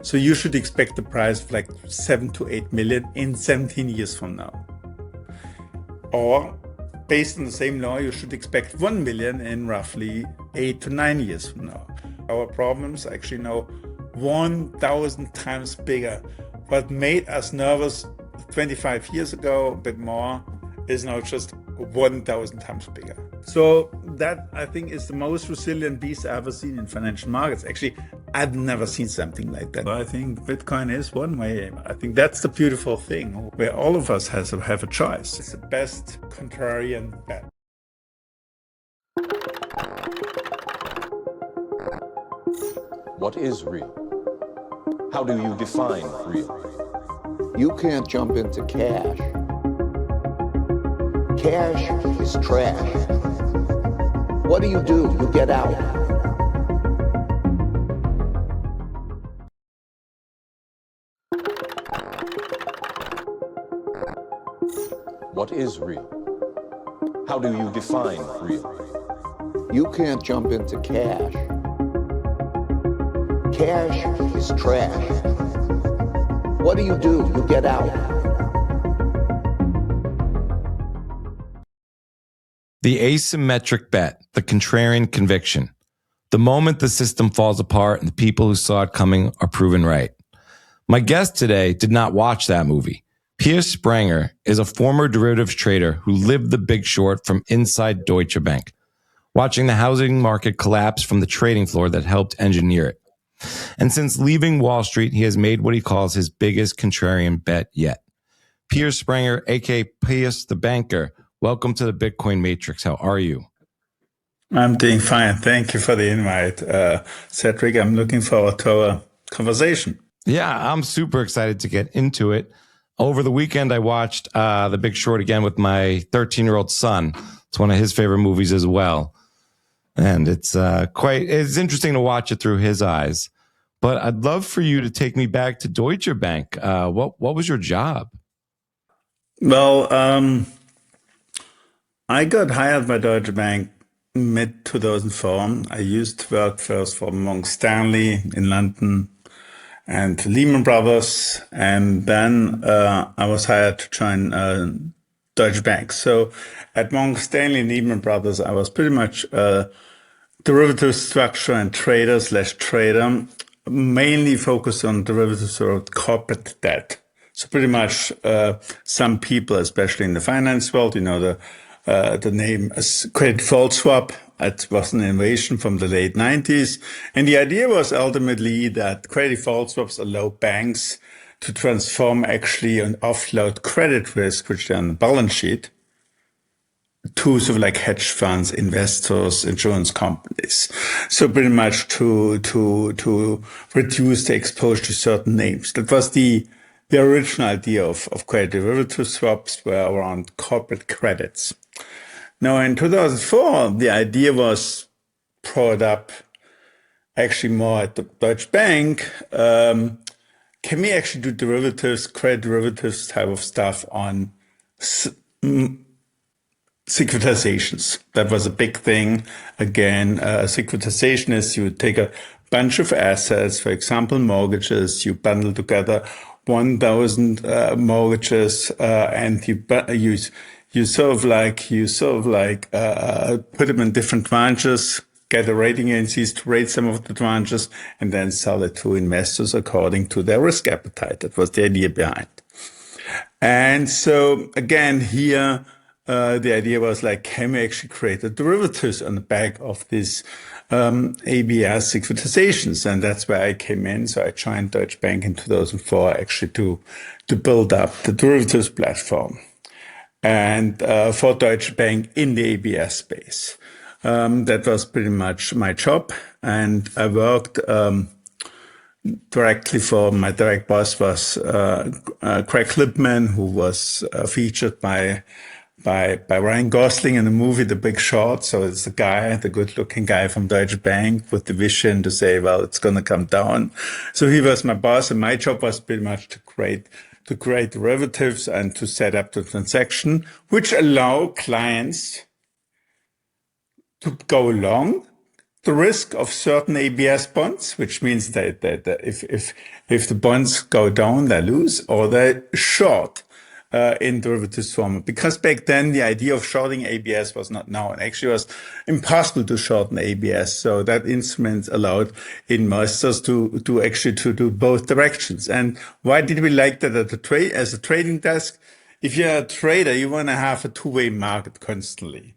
So you should expect the price of like 7 to 8 million in 17 years from now. Or based on the same law, you should expect 1 million in roughly 8 to 9 years from now. Our problems are actually now 1,000 times bigger. What made us nervous 25 years ago, a bit more, is now just 1,000 times bigger. So that, I think, is the most resilient beast I've ever seen in financial markets. Actually, I've never seen something like that. I think Bitcoin is one way. I think that's the beautiful thing, where all of us have a choice. It's the best contrarian bet. What is real? How do you define real? You can't jump into cash. Cash is trash. What do? You get out. What is real? How do you define real? You can't jump into cash. Cash is trash. What do? You get out. The asymmetric bet, the contrarian conviction. The moment the system falls apart and the people who saw it coming are proven right. My guest today did not watch that movie. Pius Sprenger is a former derivatives trader who lived the big short from inside Deutsche Bank, watching the housing market collapse from the trading floor that helped engineer it. And since leaving Wall Street, he has made what he calls his biggest contrarian bet yet. Pius Sprenger, aka Pius the Banker, welcome to the Bitcoin Matrix. How are you? I'm doing fine. Thank you for the invite, Cedric. I'm looking forward to our conversation. Yeah, I'm super excited to get into it. Over the weekend, I watched The Big Short again with my 13-year-old son. It's one of his favorite movies as well. And it's interesting to watch it through his eyes. But I'd love for you to take me back to Deutsche Bank. What was your job? Well, I got hired by Deutsche Bank mid-2004. I used to work first for Morgan Stanley in London and Lehman Brothers, and then I was hired to join Deutsche Bank. So at Morgan Stanley and Lehman Brothers, I was pretty much derivative structure and trader, mainly focused on derivatives or corporate debt. So pretty much some people, especially in the finance world, the name credit default swap. It was an innovation from the late 90s. And the idea was ultimately that credit default swaps allow banks to transform actually and offload credit risk, which are on the balance sheet, to sort of like hedge funds, investors, insurance companies. So pretty much to reduce the exposure to certain names. That was the original idea of credit derivative swaps were around corporate credits. Now, in 2004, the idea was brought up actually more at the Deutsche Bank. Can we actually do derivatives, credit derivatives type of stuff on securitizations? That was a big thing. Again, securitization is you take a bunch of assets, for example, mortgages, you bundle together 1,000 mortgages, and you sort of like put them in different tranches, get the rating agencies to rate some of the tranches, and then sell it to investors according to their risk appetite. That was the idea behind. And so again, here, the idea was like, can we actually create the derivatives on the back of these ABS securitizations? And that's where I came in. So I joined Deutsche Bank in 2004 actually to build up the derivatives platform. And for Deutsche Bank in the ABS space. That was pretty much my job. And I worked directly for my direct boss was Greg Lippmann, who was featured by Ryan Gosling in the movie The Big Short. So it's the good-looking guy from Deutsche Bank with the vision to say, well, it's going to come down. So he was my boss, and my job was pretty much to create derivatives and to set up the transaction, which allow clients to go long the risk of certain ABS bonds, which means that if the bonds go down, they lose, or they short in derivatives form. Because back then the idea of shorting ABS was not known. Actually, it was impossible to shorten ABS. So that instrument allowed investors to do both directions. And why did we like that as a trading desk? If you're a trader, you want to have a two-way market constantly.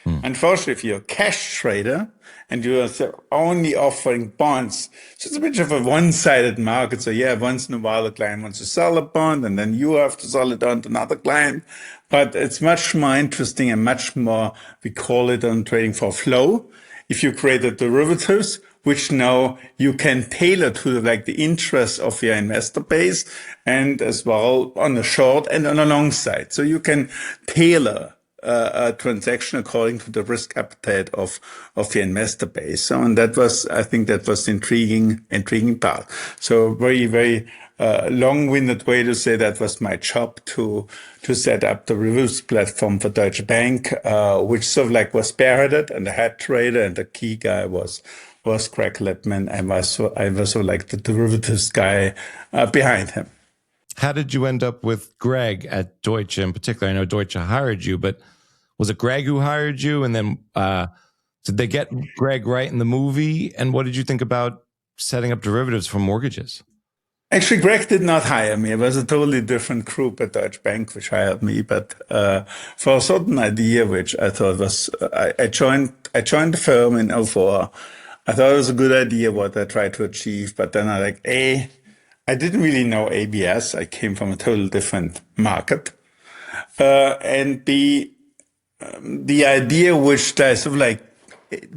Unfortunately, if you're a cash trader and you're only offering bonds, so it's a bit of a one-sided market. So yeah, once in a while a client wants to sell a bond and then you have to sell it on to another client. But it's much more interesting and much more, we call it on trading for flow. If you create a derivatives, which now you can tailor to like the interests of your investor base and as well on the short and on the long side. So you can tailor a transaction according to the risk appetite of the investor base. So, and that was, I think that was intriguing part. So very, very, long-winded way to say that was my job to set up the reviews platform for Deutsche Bank, which sort of like was spearheaded, and the head trader and the key guy was Greg Lippmann. I was sort of like the derivatives guy, behind him. How did you end up with Greg at Deutsche in particular? I know Deutsche hired you, but was it Greg who hired you? And then did they get Greg right in the movie? And what did you think about setting up derivatives for mortgages? Actually, Greg did not hire me. It was a totally different group at Deutsche Bank which hired me. But for a certain idea, which I thought was, I joined the firm in 2004. I thought it was a good idea what I tried to achieve. But then I didn't really know ABS. I came from a totally different market. And the idea which they sort of like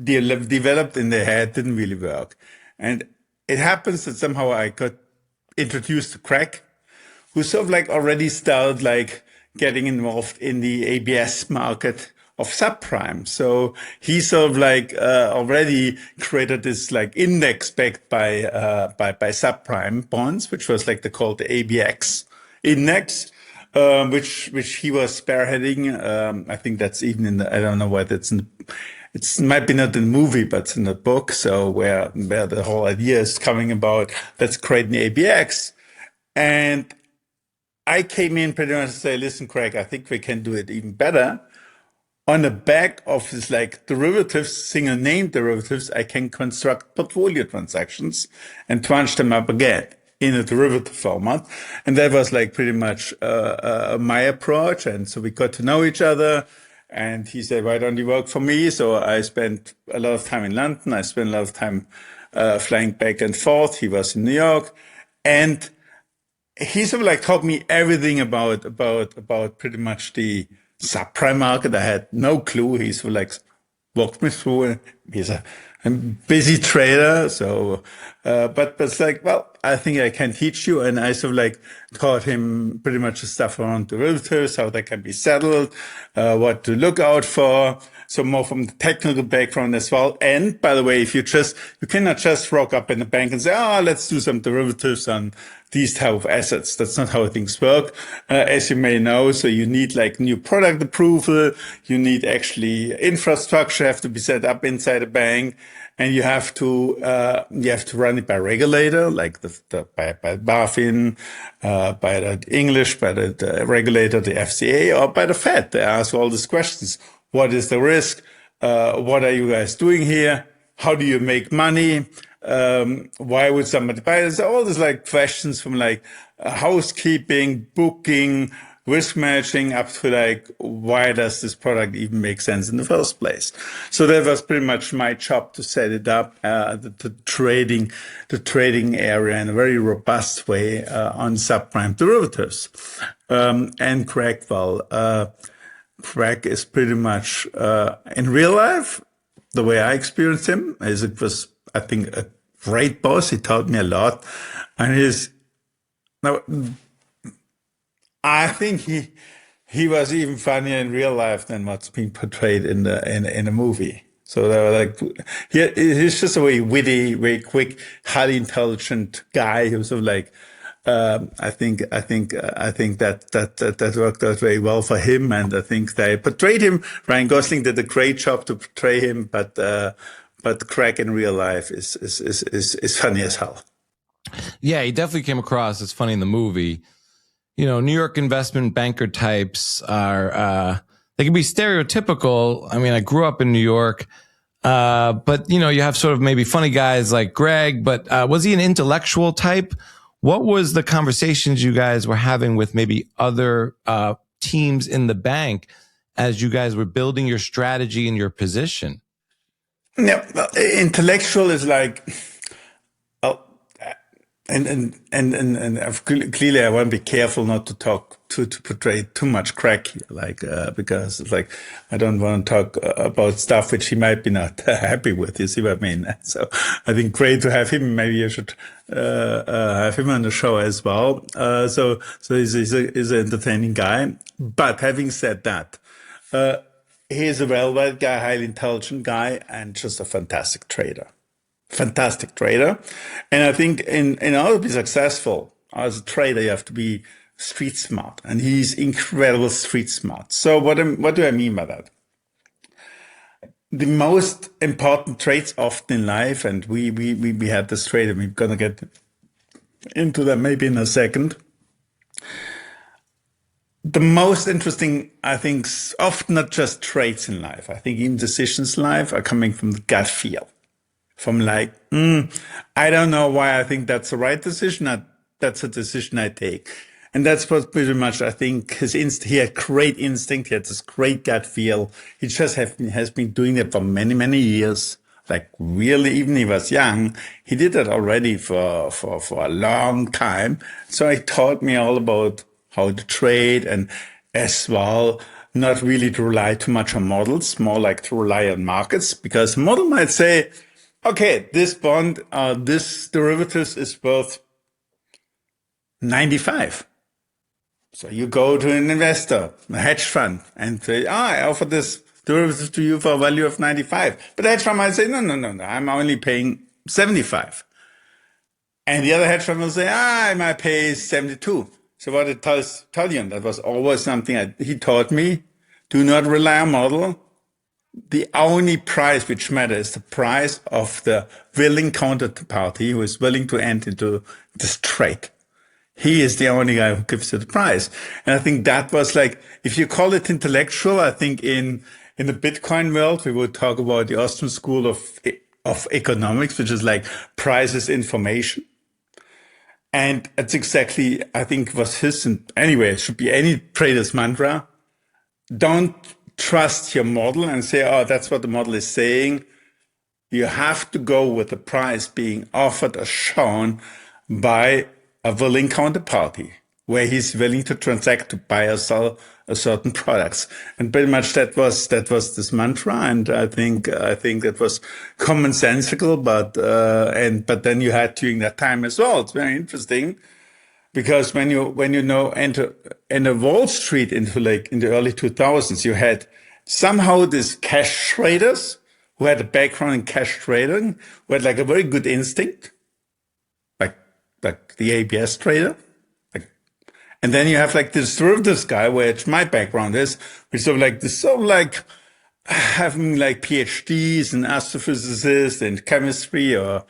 developed in their head didn't really work. And it happens that somehow I got introduced to Greg, who sort of like already started like getting involved in the ABS market of subprime. So he sort of like already created this like index backed by subprime bonds, which was like called the ABX index. Which he was spearheading. I think that's even I don't know whether it might be not in the movie, but it's in the book. So where the whole idea is coming about, let's create an ABX. And I came in pretty much to say, listen, Craig, I think we can do it even better. On the back of this like derivatives, single name derivatives, I can construct portfolio transactions and crunch them up again in a derivative format. And that was like pretty much my approach. And so we got to know each other. And he said, why don't you work for me? So I spent a lot of time in London. I spent a lot of time flying back and forth. He was in New York. And he sort of like taught me everything about pretty much the subprime market. I had no clue. He sort of like walked me through it. He's a busy trader. So, but it's like, well, I think I can teach you. And I sort of like taught him pretty much the stuff around derivatives, how they can be settled, what to look out for. So more from the technical background as well. And by the way, you cannot just rock up in the bank and say, let's do some derivatives on these type of assets. That's not how things work, as you may know. So you need like new product approval. You need actually infrastructure have to be set up inside a bank. And you have to run it by regulator, like by BaFin, by the English, by the regulator, the FCA, or by the Fed. They ask all these questions. What is the risk? What are you guys doing here? How do you make money? Why would somebody buy it? So all these like questions from like housekeeping, booking, risk managing up to like, why does this product even make sense in the first place? So that was pretty much my job to set it up, the trading area in a very robust way, on subprime derivatives. And Greg, Greg is pretty much, in real life, the way I experienced him is it was, I think, a great boss. He taught me a lot. And I think he was even funnier in real life than what's being portrayed in the movie. So they were like, he's just a very witty, very quick, highly intelligent guy who's sort of like, I think that worked out very well for him. And I think they portrayed him. Ryan Gosling did a great job to portray him, but but Greg in real life is funny as hell. Yeah, he definitely came across as funny in the movie. You know, New York investment banker types are, they can be stereotypical. I mean, I grew up in New York, but you know, you have sort of maybe funny guys like Greg, but was he an intellectual type? What was the conversations you guys were having with maybe other teams in the bank as you guys were building your strategy and your position? Yeah, intellectual is like, oh, and clearly I want to be careful not to talk to portray too much Greg here, like because it's like I don't want to talk about stuff which he might be not happy with. You see what I mean? So I think great to have him. Maybe you should have him on the show as well. So he's an entertaining guy. But having said that, he's a well-read guy, highly intelligent guy, and just a fantastic trader. Fantastic trader. And I think in order to be successful as a trader, you have to be street smart. And he's incredible street smart. So what do I mean by that? The most important traits often in life, and we had this trade, and we're going to get into that maybe in a second. The most interesting, I think, often not just traits in life. I think even decisions in life are coming from the gut feel. From like, I don't know why I think that's the right decision. That's a decision I take. And that's what pretty much, I think, he had great instinct. He had this great gut feel. He just has been doing it for many, many years. Like really, even he was young, he did that already for a long time. So he taught me all about how to trade and as well, not really to rely too much on models, more like to rely on markets, because a model might say, okay, this bond, this derivatives is worth 95. So you go to an investor, a hedge fund, and say, I offer this derivative to you for a value of 95. But the hedge fund might say, no, I'm only paying 75. And the other hedge fund will say, I might pay 72. So what it tell you, that was always something he taught me, do not rely on model. The only price which matters is the price of the willing counterparty who is willing to enter into this trade. He is the only guy who gives you the price. And I think that was like, if you call it intellectual, I think in the Bitcoin world, we would talk about the Austrian school of economics, which is like price is information. And that's exactly, I think, was his, and anyway, it should be any trader's mantra. Don't trust your model and say, oh, that's what the model is saying. You have to go with the price being offered or shown by a willing counterparty, where he's willing to transact, to buy or sell a certain products. And pretty much that was this mantra. And I think that was commonsensical, but then you had during that time as well. It's very interesting. Because when you enter Wall Street in the early 2000s, you had somehow these cash traders who had a background in cash trading, who had like a very good instinct, like the ABS trader. And then you have like this derivatives guy, which my background is, which having like PhDs and astrophysicists and chemistry, or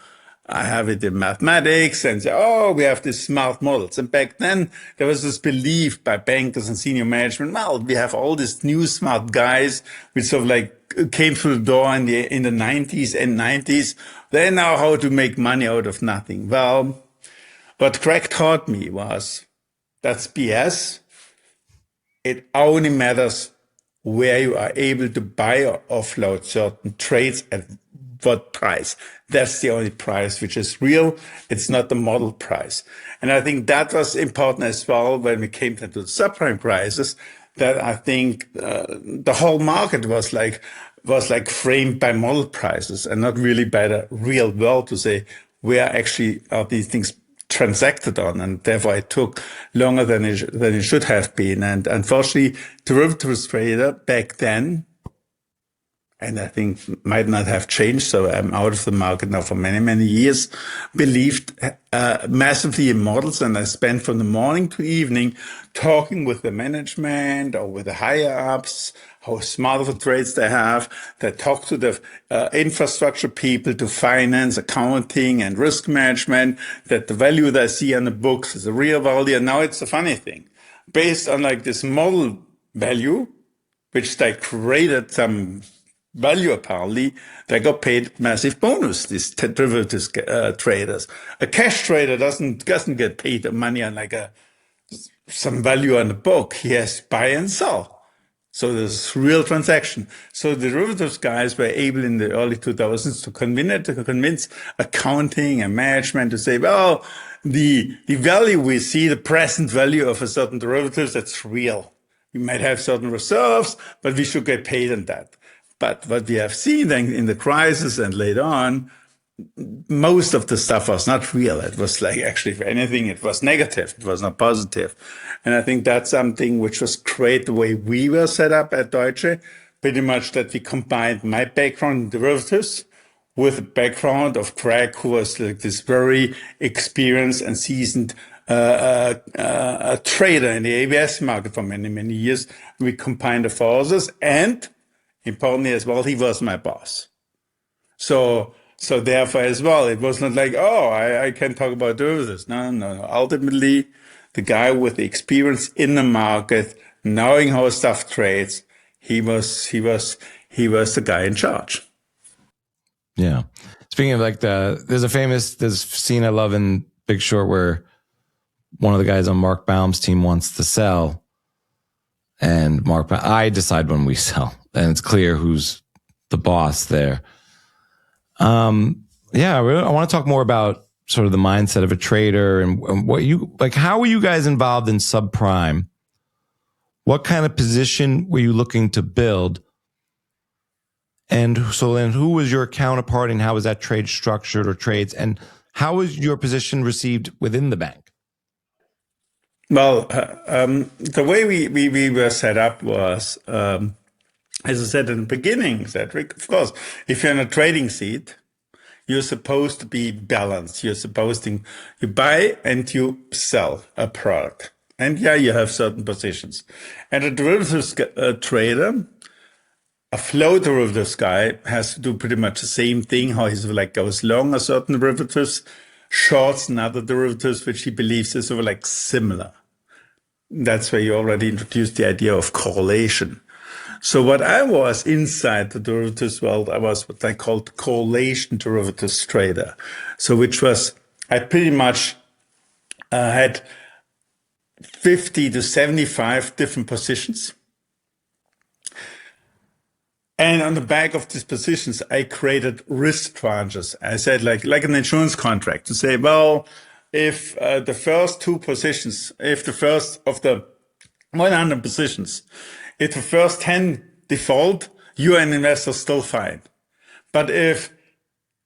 I have it in mathematics, and say, oh, we have these smart models. And back then there was this belief by bankers and senior management, well, we have all these new smart guys which sort of like came through the door in the 90s and 90s. They know how to make money out of nothing. Well, what Greg taught me was that's BS. It only matters where you are able to buy or offload certain trades at what price. That's the only price which is real. It's not the model price. And I think that was important as well when we came into the subprime crisis, that I think the whole market was like framed by model prices and not really by the real world to say where actually are these things transacted on, and therefore it took longer than it should have been. And unfortunately, derivatives trader back then and I think might not have changed, so I'm out of the market now for many, many years, believed massively in models, and I spent from the morning to evening talking with the management or with the higher-ups, how smart of the trades they have. They talk to the infrastructure people, to finance, accounting, and risk management, that the value they see on the books is a real value. And now it's a funny thing. Based on like this model value, which they created some value apparently, they got paid massive bonus, these derivatives traders. A cash trader doesn't get paid the money on like some value on the book. He has to buy and sell. So there's real transaction. So the derivatives guys were able in the early 2000s to convince accounting and management to say, well, the value we see, the present value of a certain derivatives, that's real. We might have certain reserves, but we should get paid on that. But what we have seen then in the crisis and later on, most of the stuff was not real. It was like, actually, if anything, it was negative. It was not positive. And I think that's something which was great the way we were set up at Deutsche, pretty much that we combined my background in derivatives with the background of Greg, who was like this very experienced and seasoned a trader in the ABS market for many, many years. We combined the forces, and importantly as well, he was my boss. So therefore as well, it was not like, oh, I can talk about derivatives. No. Ultimately, the guy with the experience in the market, knowing how stuff trades, he was the guy in charge. Yeah. Speaking of like there's a scene I love in Big Short where one of the guys on Mark Baum's team wants to sell, and I decide when we sell, and it's clear who's the boss there. Yeah, I want to talk more about sort of the mindset of a trader and what you like. How were you guys involved in subprime? What kind of position were you looking to build? And so then who was your counterpart, and how was that trade structured or trades? And how was your position received within the bank? Well, the way we were set up was, as I said in the beginning, Cedric, of course, if you're in a trading seat, you're supposed to be balanced. You're supposed to, you buy and you sell a product. And yeah, you have certain positions. And a derivatives trader, a flow derivatives guy, has to do pretty much the same thing, how he like goes long a certain derivatives, shorts another derivatives, which he believes is sort of like similar. That's where you already introduced the idea of correlation. So what I was inside the derivatives world, I was what I called correlation derivatives trader. So which was, I pretty much had 50 to 75 different positions. And on the back of these positions, I created risk tranches. I said like an insurance contract to say, well, if the first two positions, if the first of the 100 positions, if the first 10 default, you are an investor still fine. But if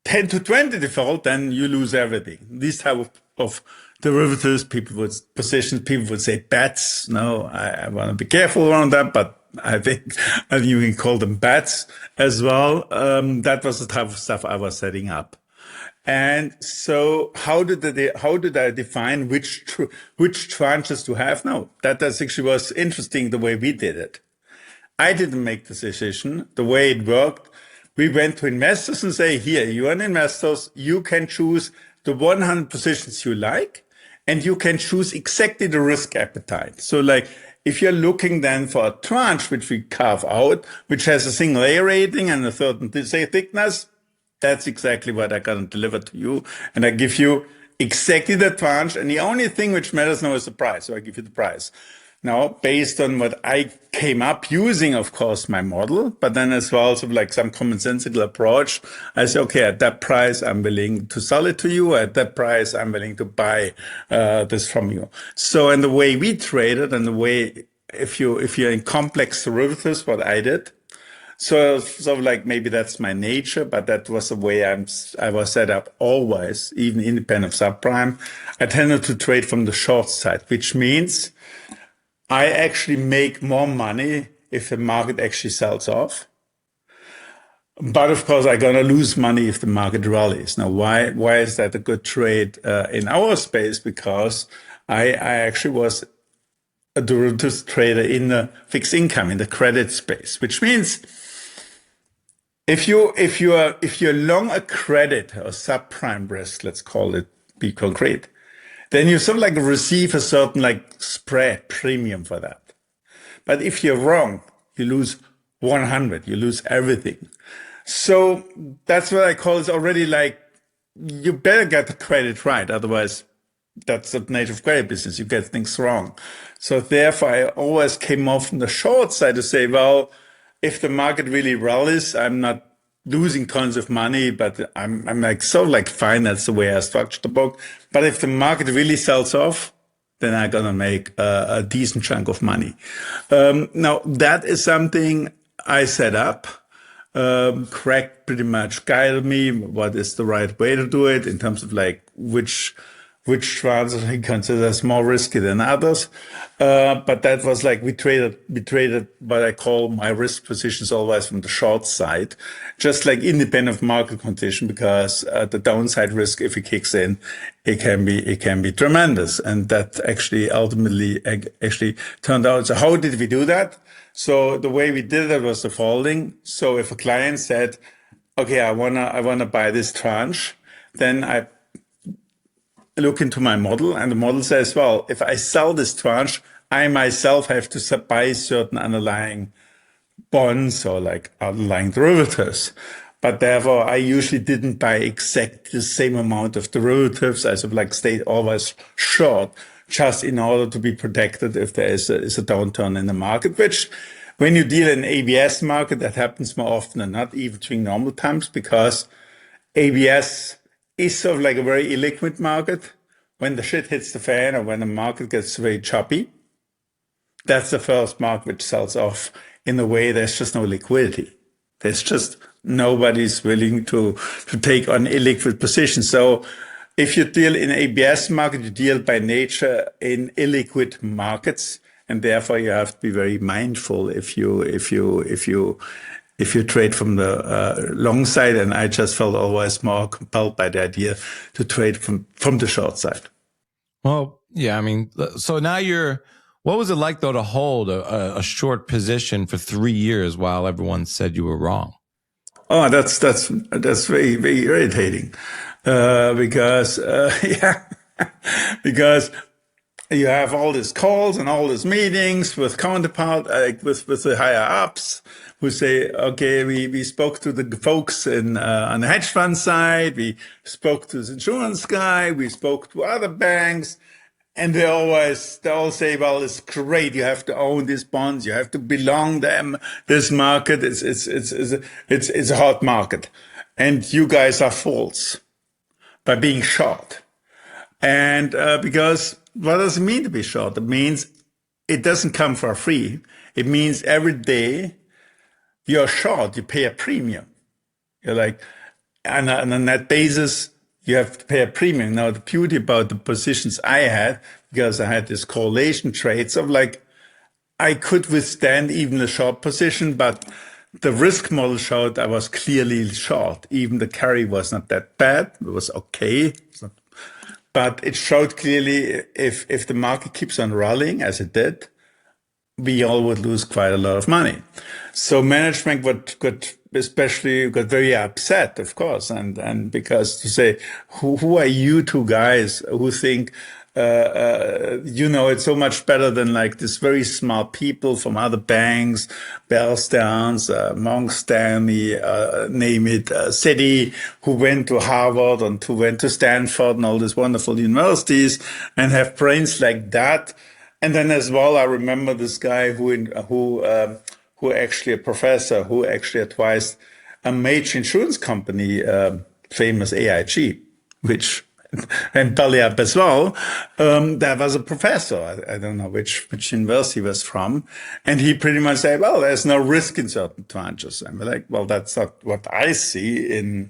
10 to 20 default, then you lose everything. These type of derivatives, people would say bets. No, I want to be careful around that, but I think you can call them bets as well. That was the type of stuff I was setting up. And so how did I define which tranches to have? No, that actually was interesting the way we did it. I didn't make the decision. The way it worked, we went to investors and say, here, you are investors, you can choose the 100 positions you like, and you can choose exactly the risk appetite. So like, if you're looking then for a tranche, which we carve out, which has a single A rating and a certain thickness, that's exactly what I'm going to deliver to you. And I give you exactly the tranche. And the only thing which matters now is the price. So I give you the price. Now, based on what I came up using, of course, my model, but then as well, sort of like some commonsensical approach, I say, okay, at that price, I'm willing to sell it to you. At that price, I'm willing to buy this from you. So, and the way we traded, and the way, if you're in complex derivatives, what I did, so sort of like maybe that's my nature, but that was the way I was set up always, even independent of subprime. I tended to trade from the short side, which means I actually make more money if the market actually sells off. But of course, I'm gonna lose money if the market rallies. Now, why is that a good trade in our space? Because I actually was a derivatives trader in the fixed income, in the credit space, which means if you're long a credit or subprime risk, let's call it, be concrete, then you sort of like receive a certain like spread premium for that. But if you're wrong, you lose 100, you lose everything. So that's what I call it already like, you better get the credit right. Otherwise, that's the nature of credit business. You get things wrong. So therefore, I always came off from the short side to say, well, if the market really rallies, I'm not losing tons of money, but I'm like, so like, fine. That's the way I structured the book. But if the market really sells off, then I'm going to make a decent chunk of money. Now that is something I set up. Craig pretty much guided me what is the right way to do it in terms of like which transactions he considers more risky than others. But that was like we traded what I call my risk positions always from the short side, just like independent of market condition, because the downside risk, if it kicks in, it can be tremendous. And that actually ultimately actually turned out. So how did we do that? So the way we did it was the following. So if a client said, okay, I wanna buy this tranche, then I look into my model, and the model says, well, if I sell this tranche, I myself have to buy certain underlying bonds or like underlying derivatives. But therefore, I usually didn't buy exactly the same amount of derivatives. I sort of like stayed always short, just in order to be protected if there is a downturn in the market, which when you deal in ABS market, that happens more often than not, even during normal times, because ABS is sort of like a very illiquid market. When the shit hits the fan or when the market gets very choppy, that's the first market which sells off in a way there's just no liquidity. There's just nobody's willing to take on illiquid positions. So if you deal in ABS market, you deal by nature in illiquid markets, and therefore you have to be very mindful if you trade from the long side. And I just felt always more compelled by the idea to trade from the short side. Well, yeah, I mean, so now what was it like though to hold a short position for 3 years while everyone said you were wrong? Oh, that's very, very irritating. Because you have all these calls and all these meetings with counterpart, with the higher ups who say, okay, we spoke to the folks on the hedge fund side, we spoke to the insurance guy, we spoke to other banks, and they all say, well, it's great, you have to own these bonds, you have to belong them. This market it's a hot market, and you guys are fools by being short. And because what does it mean to be short? It means it doesn't come for free. It means every day you're short, you pay a premium. You're like, on a net basis, you have to pay a premium. Now, the beauty about the positions I had, because I had this correlation trades of like, I could withstand even a short position, but the risk model showed I was clearly short. Even the carry was not that bad. It was okay. But it showed clearly if the market keeps on rallying as it did, we all would lose quite a lot of money. So management got very upset, of course, and because to say, who are you two guys who think it's so much better than like this very smart people from other banks, Bear Stearns, Morgan Stanley, name it, Citi, who went to Harvard and who went to Stanford and all these wonderful universities and have brains like that. And then as well, I remember this guy who actually a professor who actually advised a major insurance company, famous AIG, which and belly up as well. There was a professor, I don't know which university he was from, and he pretty much said, well, there's no risk in certain tranches. And we're like, well, that's not what I see in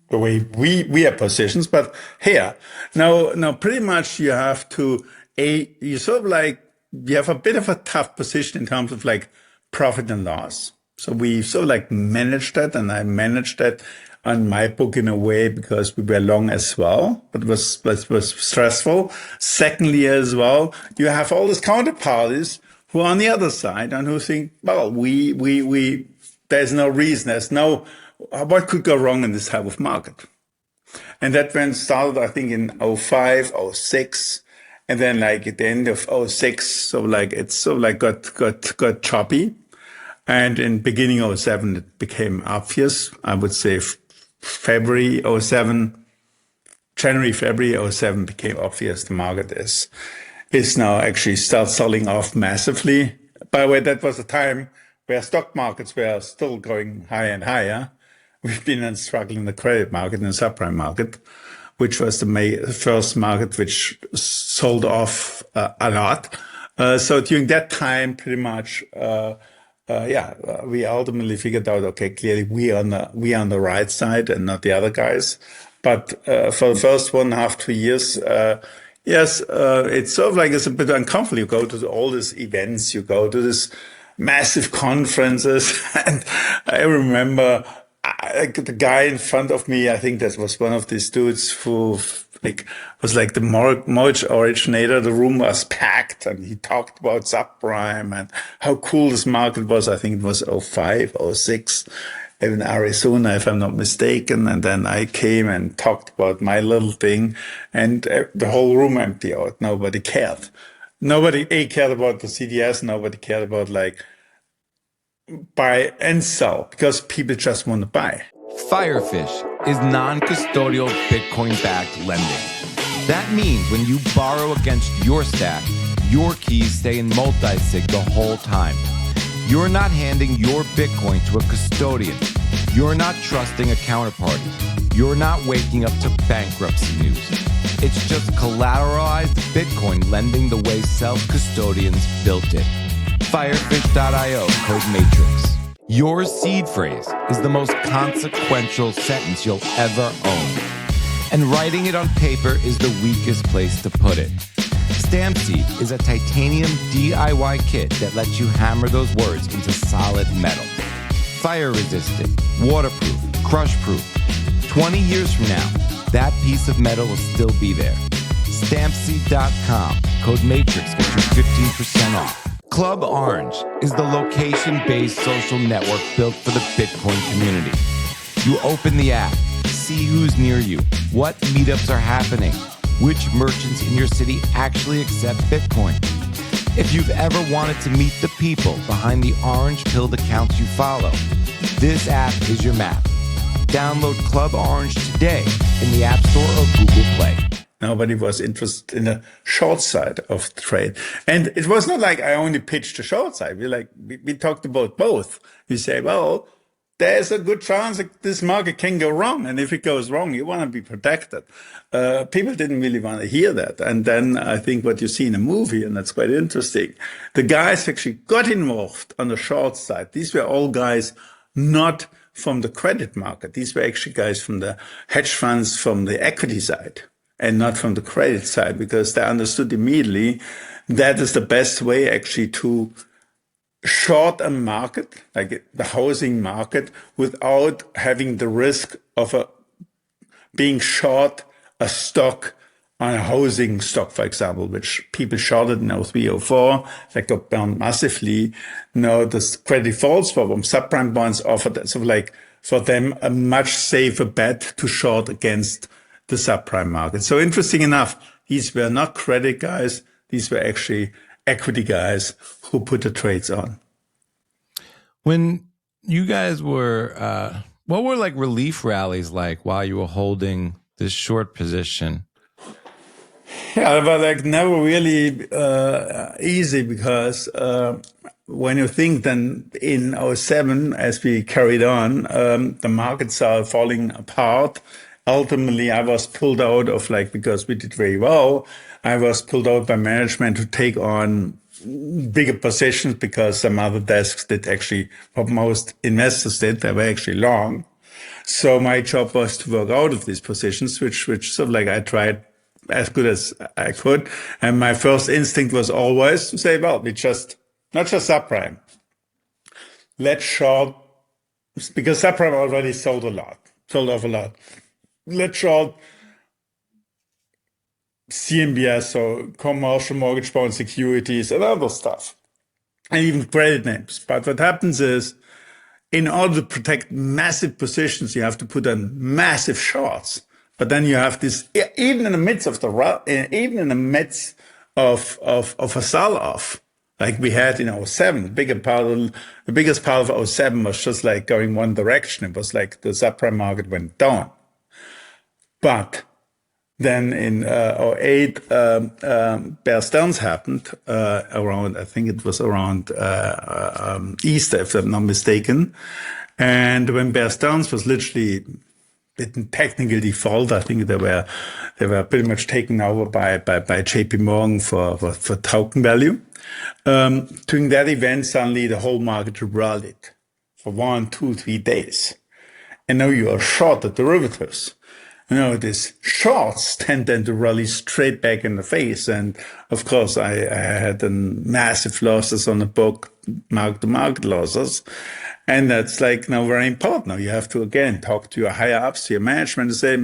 the way we are positions, but here. Now pretty much you have to, you sort of like, you have a bit of a tough position in terms of like profit and loss. So we sort of like managed that, and I managed that on my book in a way because we were long as well, but it was stressful. Secondly, as well, you have all these counterparties who are on the other side and who think, well, there's no reason, what could go wrong in this type of market? And that when started, I think, in '05, '06, and then like at the end of '06, so like it's sort of like got choppy. And in beginning '07, it became obvious. I would say January, February '07 became obvious. The market is now actually start selling off massively. By the way, that was a time where stock markets were still going higher and higher. We've been struggling in the credit market and the subprime market, which was the first market which sold off a lot. So during that time, pretty much, we ultimately figured out, okay, clearly we are on the right side and not the other guys. But for the first 1.5, 2 years, yes, it's sort of like it's a bit uncomfortable. You go to all these events, you go to these massive conferences, and I remember the guy in front of me, I think that was one of these dudes who was like the mortgage originator. The room was packed and he talked about subprime and how cool this market was. I think it was '05, '06 in Arizona, if I'm not mistaken. And then I came and talked about my little thing, and the whole room emptied out. Nobody cared. Nobody cared about the CDS. Nobody cared about like buy and sell because people just want to buy. Firefish is non-custodial Bitcoin-backed lending. That means when you borrow against your stack, your keys stay in multi-sig the whole time. You're not handing your Bitcoin to a custodian. You're not trusting a counterparty. You're not waking up to bankruptcy news. It's just collateralized Bitcoin lending the way self-custodians built it. Firefish.io, code Matrix. Your seed phrase is the most consequential sentence you'll ever own. And writing it on paper is the weakest place to put it. Stampseed is a titanium DIY kit that lets you hammer those words into solid metal. Fire-resistant, waterproof, crush-proof. 20 years from now, that piece of metal will still be there. Stampseed.com, code Matrix gets you 15% off. Club Orange is the location-based social network built for the Bitcoin community. You open the app, see who's near you, what meetups are happening, which merchants in your city actually accept Bitcoin. If you've ever wanted to meet the people behind the orange-pilled accounts you follow, this app is your map. Download Club Orange today in the App Store or Google Play. Nobody was interested in the short side of the trade. And it was not like I only pitched the short side. We talked about both. We say, well, there's a good chance that this market can go wrong. And if it goes wrong, you want to be protected. People didn't really want to hear that. And then I think what you see in a movie, and that's quite interesting, the guys actually got involved on the short side. These were all guys not from the credit market. These were actually guys from the hedge funds, from the equity side, and not from the credit side, because they understood immediately that is the best way actually to short a market, like the housing market, without having the risk of being short a stock on a housing stock, for example, which people shorted in 03, 04, that got burned massively. Now the credit default swap from subprime bonds offered sort of like for them a much safer bet to short against the subprime market. So interesting enough, these were not credit guys. These were actually equity guys who put the trades on. When you guys were, what were like relief rallies like while you were holding this short position? Yeah, but like never really easy because when you think then in '07, as we carried on, the markets are falling apart. Ultimately, I was pulled out of because we did very well, I was pulled out by management to take on bigger positions because some other desks did actually, what most investors did, they were actually long. So my job was to work out of these positions, which sort of I tried as good as I could. And my first instinct was always to say, well, not just subprime. let's short, because subprime already sold off a lot. Let's short CMBS, so commercial mortgage bond securities and other stuff, and even credit names. But what happens is, in order to protect massive positions, you have to put on massive shorts. But then you have this, even in the midst of a sell-off, like we had in '07, the biggest part of '07 was just like going one direction. It was like the subprime market went down. But then in '08, Bear Stearns happened around, I think it was around Easter, if I'm not mistaken. And when Bear Stearns was literally didn't technically default, I think they were pretty much taken over by JP Morgan for token value. During that event, suddenly the whole market rallied for 1, 2, 3 days. And now you are short the derivatives. These shorts tend then to rally straight back in the face. And of course, I had massive losses on the book, mark-to-market losses. And that's like now very important. Now you have to, again, talk to your higher ups, to your management, and say,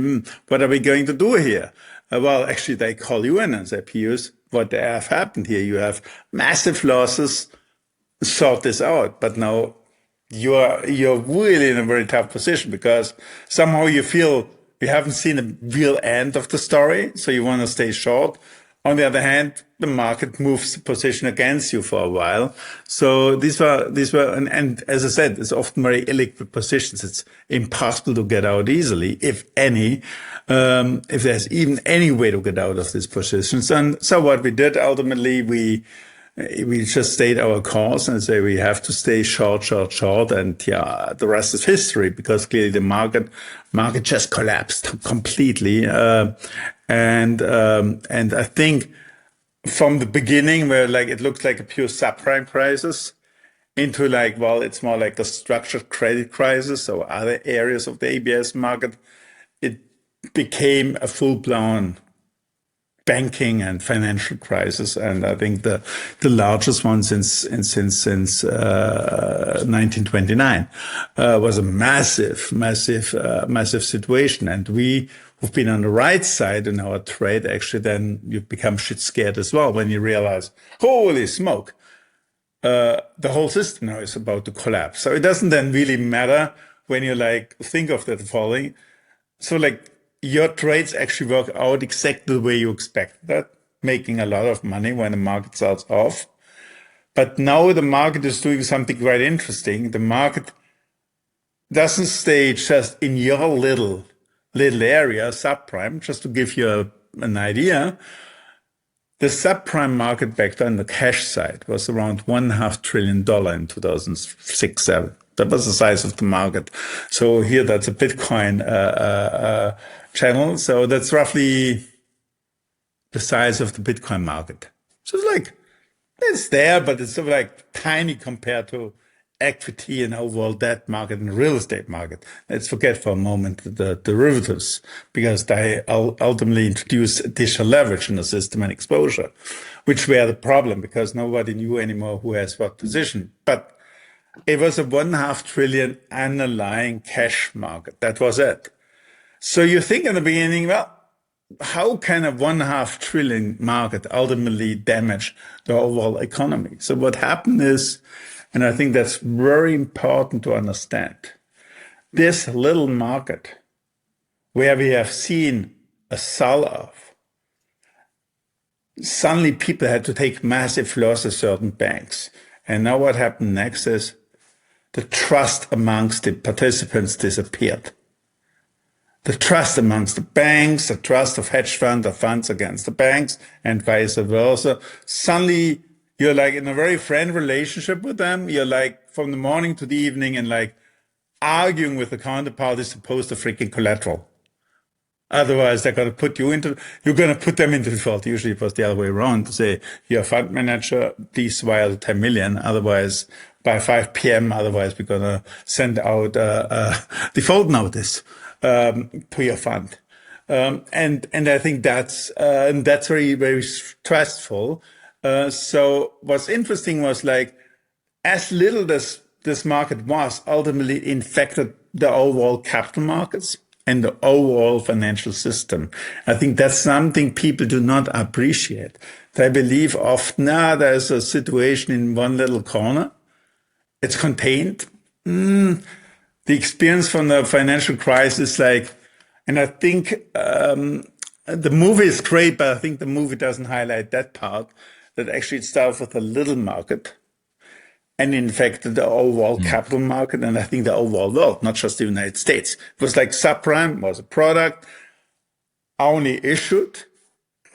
what are we going to do here? Well, actually, they call you in and say, Pius, what have happened here? You have massive losses, sort this out. But now you're really in a very tough position because somehow you feel you haven't seen a real end of the story, so you want to stay short. On the other hand, the market moves the position against you for a while. So these were, and as I said, it's often very illiquid positions. It's impossible to get out easily, if any, if there's even any way to get out of these positions. And so what we did ultimately, we just stayed our course and say we have to stay short. And yeah, the rest is history because clearly the market just collapsed completely. And I think from the beginning where like it looked like a pure subprime crisis into like, well, it's more like a structured credit crisis or other areas of the ABS market, it became a full-blown banking and financial crisis. And I think the largest one since 1929 was a massive situation. And who've been on the right side in our trade, actually then you become shit scared as well when you realize, holy smoke, the whole system now is about to collapse. So it doesn't then really matter when you like think of that following. So like your trades actually work out exactly the way you expect that, making a lot of money when the market sells off. But now the market is doing something quite interesting. The market doesn't stay just in your little area, subprime. Just to give you an idea, the subprime market back then, the cash side, was around $1.5 trillion in 2006-07. That was the size of the market. So here, that's a Bitcoin channel. So that's roughly the size of the Bitcoin market. So it's like, it's there, but it's sort of like tiny compared to equity and overall debt market and real estate market. Let's forget for a moment the derivatives, because they ultimately introduce additional leverage in the system and exposure, which were the problem because nobody knew anymore who has what position. But it was a $1.5 trillion underlying cash market. That was it. So you think in the beginning, well, how can a $1.5 trillion market ultimately damage the overall economy? So what happened is, and I think that's very important to understand, this little market where we have seen a sell-off, suddenly people had to take massive losses, certain banks. And now what happened next is the trust amongst the participants disappeared. The trust amongst the banks, the trust of hedge funds, the funds against the banks, and vice versa. Suddenly, you're like in a very friend relationship with them. You're like from the morning to the evening and like arguing with the counterparties to post the freaking collateral. Otherwise, you're going to put them into default. Usually it was the other way around to say, you're a fund manager, please wire the 10 million. Otherwise, by 5 p.m., otherwise we're going to send out a default notice to your fund. And I think that's very, very stressful. So what's interesting was like, as little as this market was ultimately infected the overall capital markets and the overall financial system. I think that's something people do not appreciate. They believe often, there's a situation in one little corner. It's contained. The experience from the financial crisis, and I think the movie is great, but I think the movie doesn't highlight that part, that actually it started with a little market and infected the overall capital market, and I think the overall world, not just the United States. It was like Subprime was a product only issued,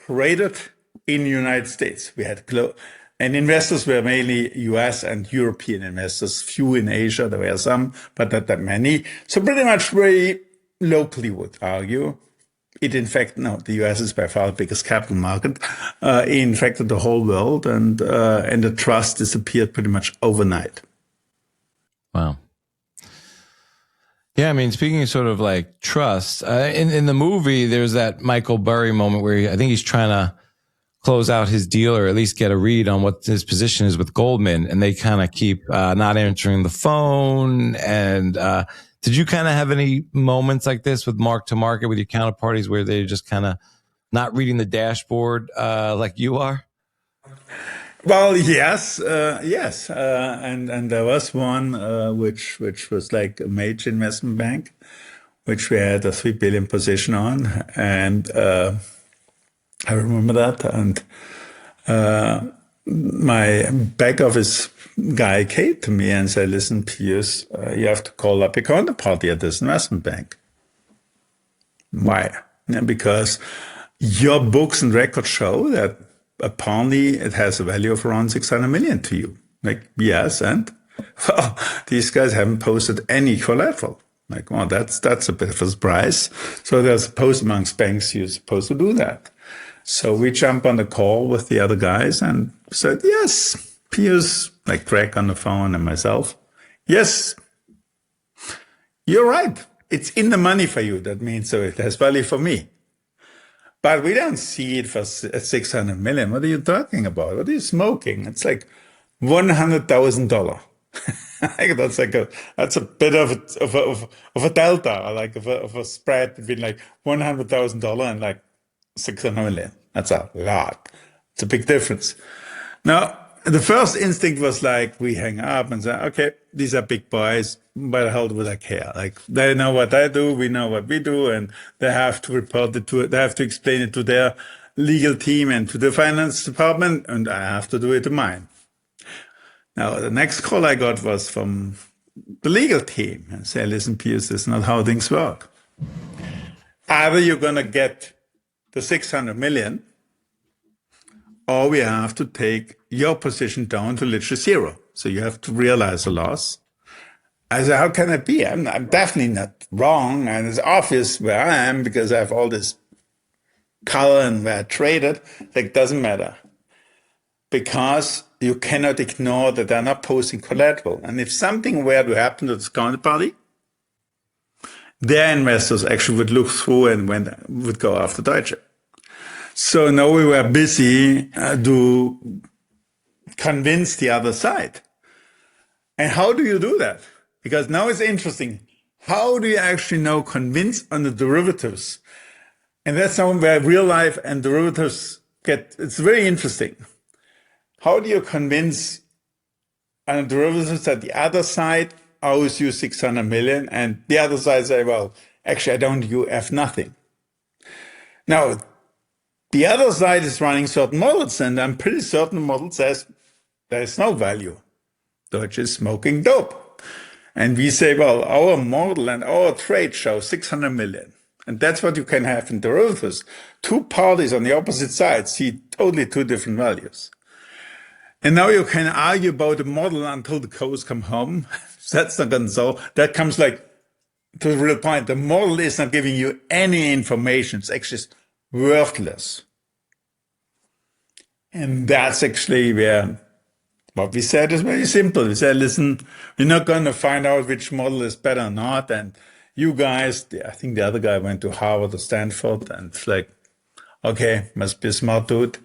traded in the United States. We had and investors were mainly US and European investors, few in Asia, there were some, but not that many. So pretty much very locally would argue. It the US is by far the biggest capital market. It infected the whole world, and the trust disappeared pretty much overnight. Wow. Yeah, I mean, speaking of sort of like trust, in the movie, there's that Michael Burry moment where I think he's trying to close out his deal, or at least get a read on what his position is with Goldman, and they kind of keep not answering the phone. And did you kind of have any moments like this with mark to market with your counterparties where they're just kind of not reading the dashboard like you are? Well, yes, and there was one which was like a major investment bank, which we had a 3 billion position on, and I remember that. And my back office guy came to me and said, "Listen, Pius, you have to call up your counterparty at this investment bank." Why? Because your books and records show that apparently it has a value of around 600 million to you. Like, yes, and well, these guys haven't posted any collateral. Like, well, that's a bit of a surprise. So there's supposed amongst banks you're supposed to do that. So we jump on the call with the other guys and said, yes, Pius, like Greg on the phone and myself, yes, you're right. It's in the money for you. That means so it has value for me. But we don't see it for 600 million. What are you talking about? What are you smoking? It's like $100,000. That's a bit of a delta, like of a spread between like $100,000 and like 600 million. That's a lot. It's a big difference. Now, the first instinct was like, we hang up and say, okay, these are big boys. Why the hell would I care? Like, they know what I do, we know what we do, and they have to report it they have to explain it to their legal team and to the finance department, and I have to do it to mine. Now, the next call I got was from the legal team and say, listen, Pius, this is not how things work. Either you're going to get the 600 million, or we have to take your position down to literally zero. So you have to realize a loss. I said, how can it be? I'm definitely not wrong. And it's obvious where I am because I have all this color and where I traded. Like, doesn't matter. Because you cannot ignore that they're not posting collateral. And if something were to happen to this counterparty, their investors actually would look through and would go after Deutsche. So now we were busy to convince the other side. And how do you do that? Because now it's interesting. How do you actually now convince on the derivatives? And that's now where real life and derivatives it's very interesting. How do you convince on the derivatives that the other side owes you 600 million and the other side say, well, actually, I don't, you have nothing. Now, the other side is running certain models, and I'm pretty certain the model says there is no value. Deutsche is smoking dope. And we say, well, our model and our trade show 600 million. And that's what you can have in derivatives. Two parties on the opposite side see totally two different values. And now you can argue about the model until the cows come home. That's not going to solve. That comes like to the real point. The model is not giving you any information. It's actually just worthless. And that's actually where what we said is very simple. We said, listen, we're not going to find out which model is better or not. And you guys, I think the other guy went to Harvard or Stanford, and it's like, okay, must be a smart dude.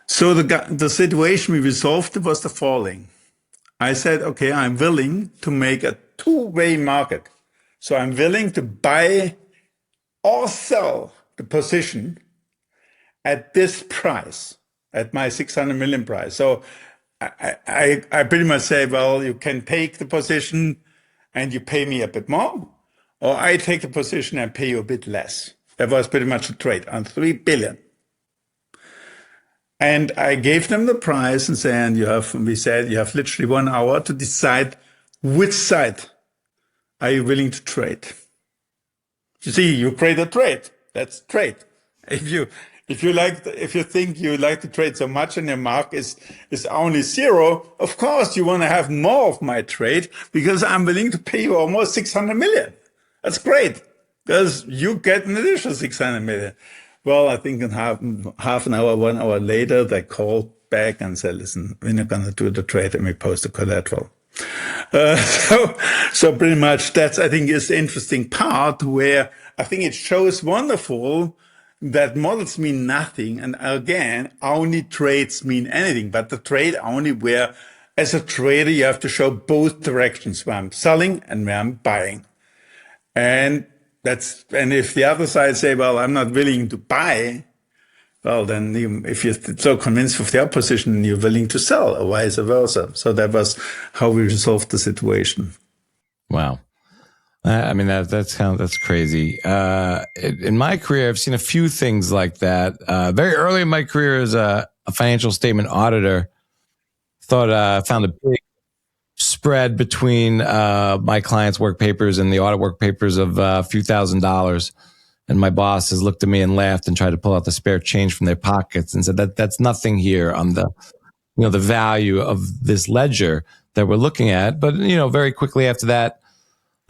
So the situation we resolved was the following. I said, okay, I'm willing to make a two-way market. So I'm willing to buy or sell the position at this price, at my 600 million price. So I pretty much say, well, you can take the position and you pay me a bit more, or I take the position and pay you a bit less. That was pretty much the trade on 3 billion. And I gave them the price and said, we said you have literally 1 hour to decide which side are you willing to trade. You see, you create a trade. That's trade. If you think you like to trade so much and your mark is only 0, of course you want to have more of my trade because I'm willing to pay you almost 600 million. That's great because you get an additional 600 million. Well, I think in half an hour, 1 hour later, they called back and said, listen, we're not going to do the trade and we post the collateral. So pretty much that's, I think, is the interesting part where I think it shows wonderful that models mean nothing. And again, only trades mean anything, but the trade only where as a trader, you have to show both directions where I'm selling and where I'm buying. And if the other side say, well, I'm not willing to buy, well, then if you're so convinced of their position, you're willing to sell, or vice versa. So that was how we resolved the situation. Wow. I mean, that's crazy. In my career, I've seen a few things like that. Very early in my career as a financial statement auditor, found a big spread between my clients' work papers and the audit work papers of a few $1,000s. And my bosses looked at me and laughed and tried to pull out the spare change from their pockets and said that's nothing here on the value of this ledger that we're looking at. But, very quickly after that,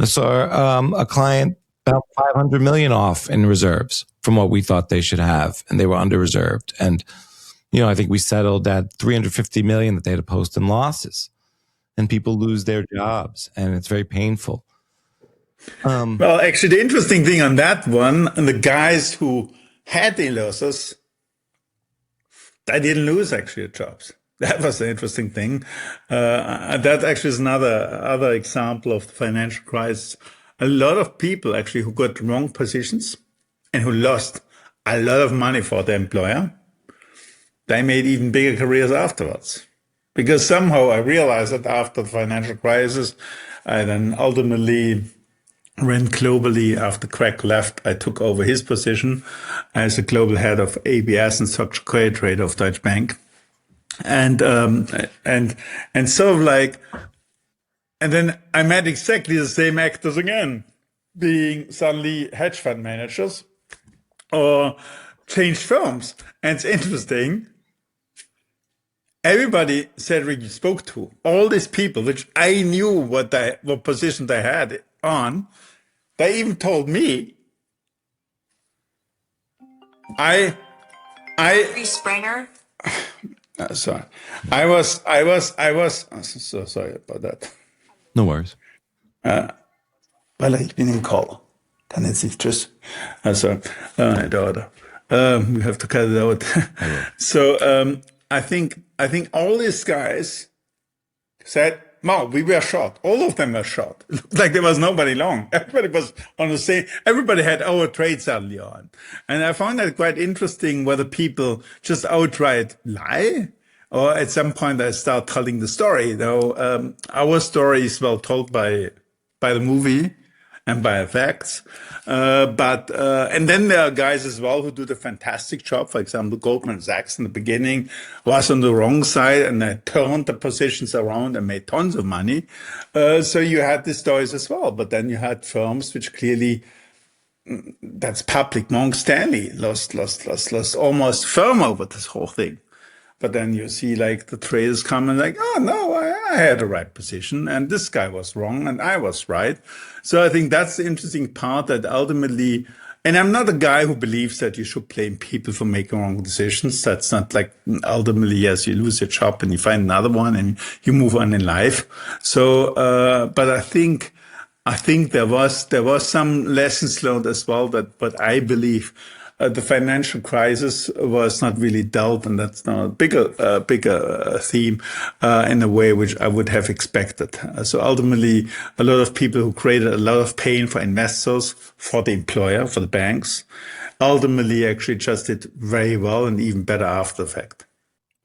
I saw a client about 500 million off in reserves from what we thought they should have. And they were under reserved. And, I think we settled at 350 million that they had to post in losses. And people lose their jobs and it's very painful. Well, actually, the interesting thing on that one, and the guys who had the losses, they didn't lose actually their jobs. That was the interesting thing. That actually is other example of the financial crisis. A lot of people actually who got wrong positions and who lost a lot of money for the employer, they made even bigger careers afterwards. Because somehow I realized that after the financial crisis, I then ultimately went globally. After Greg left, I took over his position as a global head of ABS and structured credit trade of Deutsche Bank. And sort of like, and then I met exactly the same actors again, being suddenly hedge fund managers or changed firms. And it's interesting. Everybody Cedric spoke to, all these people, which I knew what position they had on, they even told me, Pius Sprenger. Sorry, I was so sorry about that. No worries. Weil ich bin im Call. Kann jetzt nicht, tschüss. Also, dauert. We have to cut it out. So, I think all these guys said, no, we were short. All of them were short. It looked like there was nobody long. Everybody was on the same, everybody had our trades early on. And I found that quite interesting whether people just outright lie or at some point I start telling the story. Our story is well told by the movie and by facts. And then there are guys as well who do the fantastic job. For example, Goldman Sachs in the beginning was on the wrong side and they turned the positions around and made tons of money. So you had these stories as well. But then you had firms which clearly, that's public. Morgan Stanley lost almost firm over this whole thing. But then you see like the traders come and like, oh no, I had the right position and this guy was wrong and I was right. So I think that's the interesting part that ultimately, and I'm not a guy who believes that you should blame people for making wrong decisions. That's not like ultimately, yes, you lose your job and you find another one and you move on in life. So, but I think there was some lessons learned as well but I believe the financial crisis was not really dealt, and that's now a bigger theme in a way which I would have expected. So ultimately, a lot of people who created a lot of pain for investors, for the employer, for the banks, ultimately actually just did very well and even better after the fact.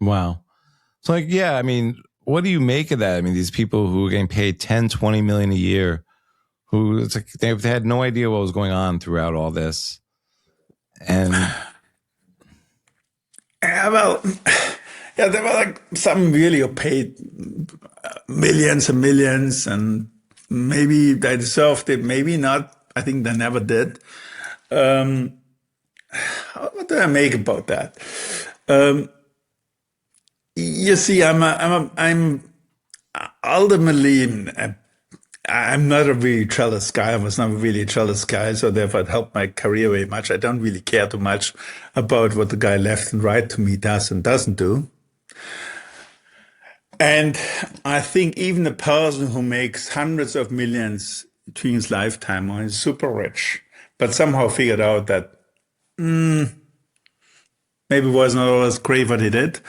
Wow. So like, yeah, I mean, what do you make of that? I mean, these people who are getting paid 10, 20 million a year, who it's like they've had no idea what was going on throughout all this. And well, yeah, there were like some really who paid millions and millions, and maybe they deserved it, maybe not. I think they never did. What do I make about that? You see, I'm ultimately, I'm not a really jealous guy. I was never really a jealous guy, so therefore it helped my career very much. I don't really care too much about what the guy left and right to me does and doesn't do. And I think even a person who makes hundreds of millions during his lifetime or is super rich, but somehow figured out that maybe it was not always great what he did,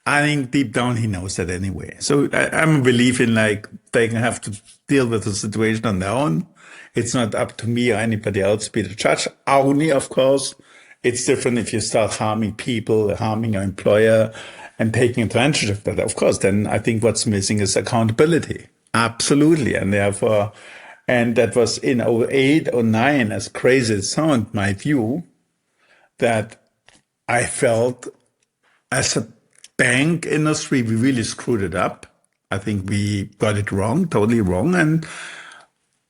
I think deep down he knows that anyway. So I'm a believer in like they can have to deal with the situation on their own. It's not up to me or anybody else to be the judge. Only, of course, it's different if you start harming people, harming your employer, and taking advantage of that. Of course, then I think what's missing is accountability. Absolutely. And therefore, and that was in 08, 09, as crazy as it sounds, my view, that I felt as a bank industry, we really screwed it up. I think we got it wrong, totally wrong. And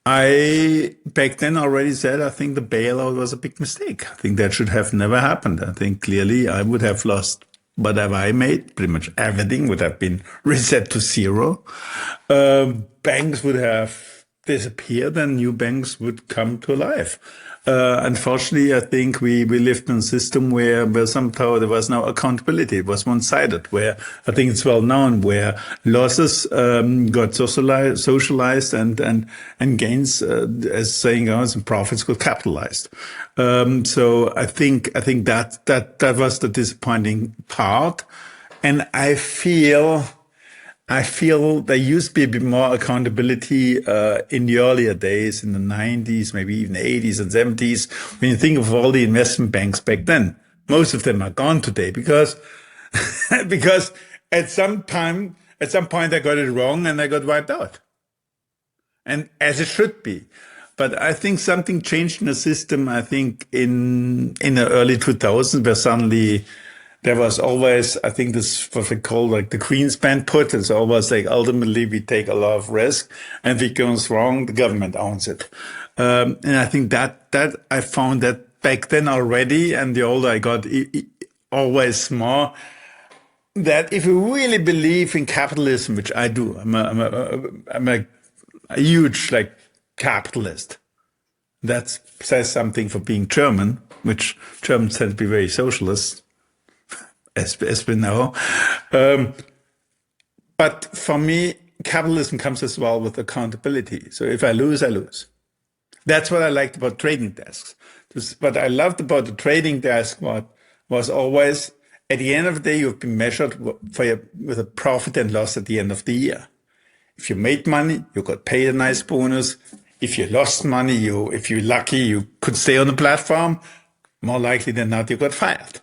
I back then already said, I think the bailout was a big mistake. I think that should have never happened. I think clearly I would have lost whatever I made, pretty much everything would have been reset to zero. Banks would have disappeared and new banks would come to life. Unfortunately, I think we lived in a system where somehow there was no accountability. It was one-sided, where I think it's well known, where losses got socialized and gains, as saying goes, and profits got capitalized. So I think that was the disappointing part, and I feel there used to be a bit more accountability in the earlier days, in the 90s, maybe even 80s and 70s. When you think of all the investment banks back then, most of them are gone today because at some point they got it wrong and they got wiped out. And as it should be. But I think something changed in the system, I think, in the early 2000s, where suddenly there was always, I think this what we call like the Greenspan put. It's always like ultimately we take a lot of risk, and if it goes wrong, the government owns it. And I think that I found that back then already, and the older I got, always more, that if you really believe in capitalism, which I do, I'm a huge like capitalist. That says something for being German, which Germans tend to be very socialist, as we know. But for me, capitalism comes as well with accountability. So if I lose, I lose. That's what I liked about trading desks. What I loved about the trading desk was always, at the end of the day, you've been measured with a profit and loss at the end of the year. If you made money, you got paid a nice bonus. If you lost money, if you're lucky, you could stay on the platform. More likely than not, you got fired.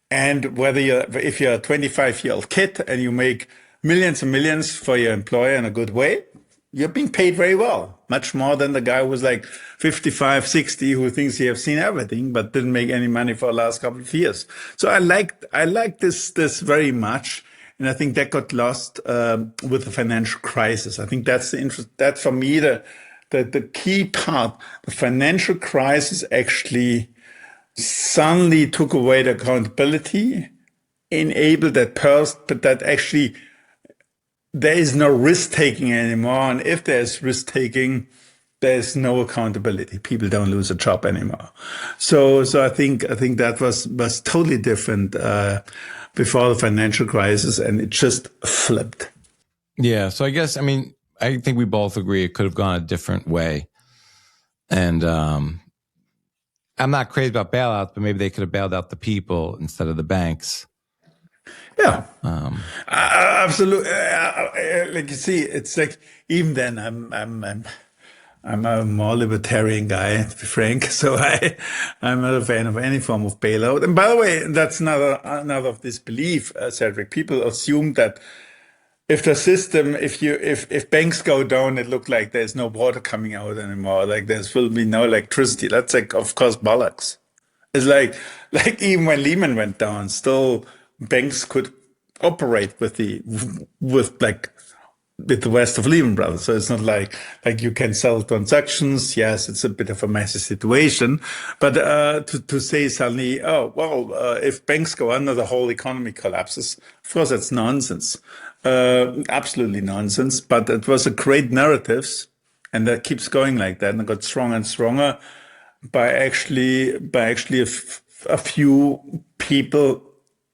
And if you're a 25-year-old kid and you make millions and millions for your employer in a good way, you're being paid very well, much more than the guy who's like 55, 60, who thinks he has seen everything, but didn't make any money for the last couple of years. So I like this very much. And I think that got lost with the financial crisis. I think that's the interest. That for me, the key part. The financial crisis actually suddenly took away the accountability, enabled that person, but that actually there is no risk taking anymore. And if there's risk taking, there's no accountability. People don't lose a job anymore. So I think that was totally different before the financial crisis, and it just flipped. Yeah. So I guess, I mean, I think we both agree it could have gone a different way. And I'm not crazy about bailouts, but maybe they could have bailed out the people instead of the banks. Yeah, absolutely. Like you see, it's like even then, I'm a more libertarian guy, to be frank. So I'm not a fan of any form of bailout. And by the way, that's another of this belief, Cedric. People assume that if the system, if banks go down, it look like there's no water coming out anymore. Like will be no electricity. That's like, of course, bollocks. It's like even when Lehman went down, still banks could operate with the rest of Lehman Brothers. So it's not like you can sell transactions. Yes, it's a bit of a messy situation, but to say suddenly, oh well, if banks go under, the whole economy collapses. Of course, that's nonsense. Absolutely nonsense. But it was a great narratives, and that keeps going like that, and it got stronger and stronger by actually a few people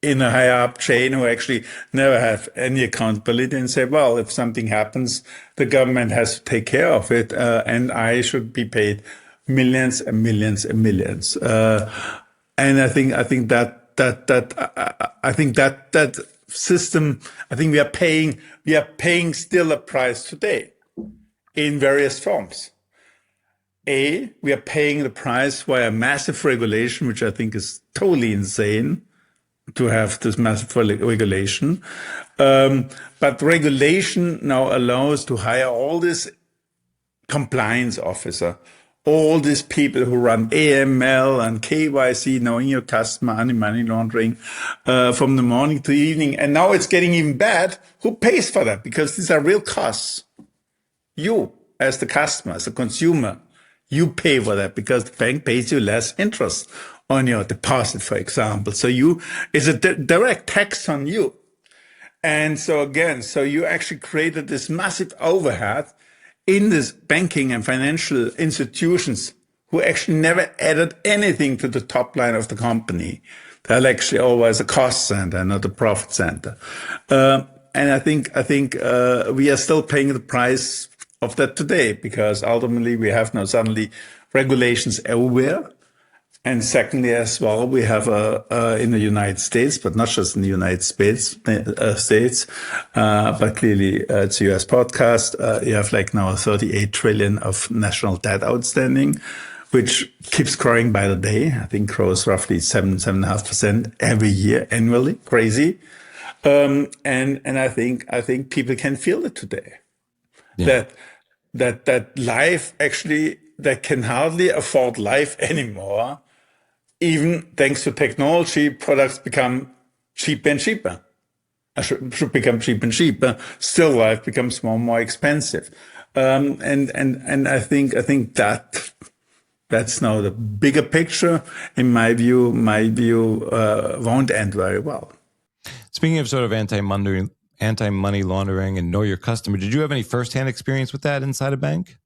in a higher up chain who actually never have any accountability and say, well, if something happens, the government has to take care of it, and I should be paid millions and millions and millions. And I think that system, I think we are paying still a price today in various forms. We are paying the price via massive regulation, which I think is totally insane to have this massive regulation. But regulation now allows to hire all this compliance officer, all these people who run AML and KYC, knowing your customer, anti-money laundering, from the morning to evening. And now it's getting even bad. Who pays for that? Because these are real costs. You, as the customer, as the consumer, you pay for that because the bank pays you less interest on your deposit, for example. So it's a direct tax on you. And so you actually created this massive overhead in this banking and financial institutions who actually never added anything to the top line of the company. They're actually always a cost center, not a profit center. And I think we are still paying the price of that today because ultimately we have now suddenly regulations everywhere. And secondly, as well, we have in the United States, but not just in the United States, but clearly it's a US podcast. You have like now 38 trillion of national debt outstanding, which keeps growing by the day. I think grows roughly 7.5% every year annually. Crazy. And I think people can feel it today. Yeah. That life actually, they can hardly afford life anymore. Even thanks to technology, products become cheaper and cheaper. Should become cheaper and cheaper. Still, life becomes more and more expensive. And I think that's now the bigger picture. In my view, won't end very well. Speaking of sort of anti-money laundering and know your customer, did you have any firsthand experience with that inside a bank?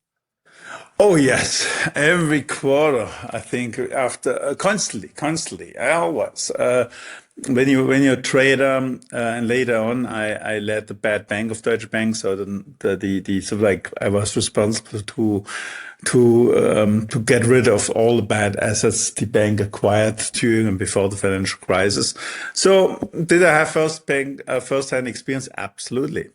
Oh yes, every quarter I think after constantly. I always when you're a trader and later on I led the bad bank of Deutsche Bank, so the sort of like I was responsible to get rid of all the bad assets the bank acquired during and before the financial crisis. So did I have first-hand experience? Absolutely.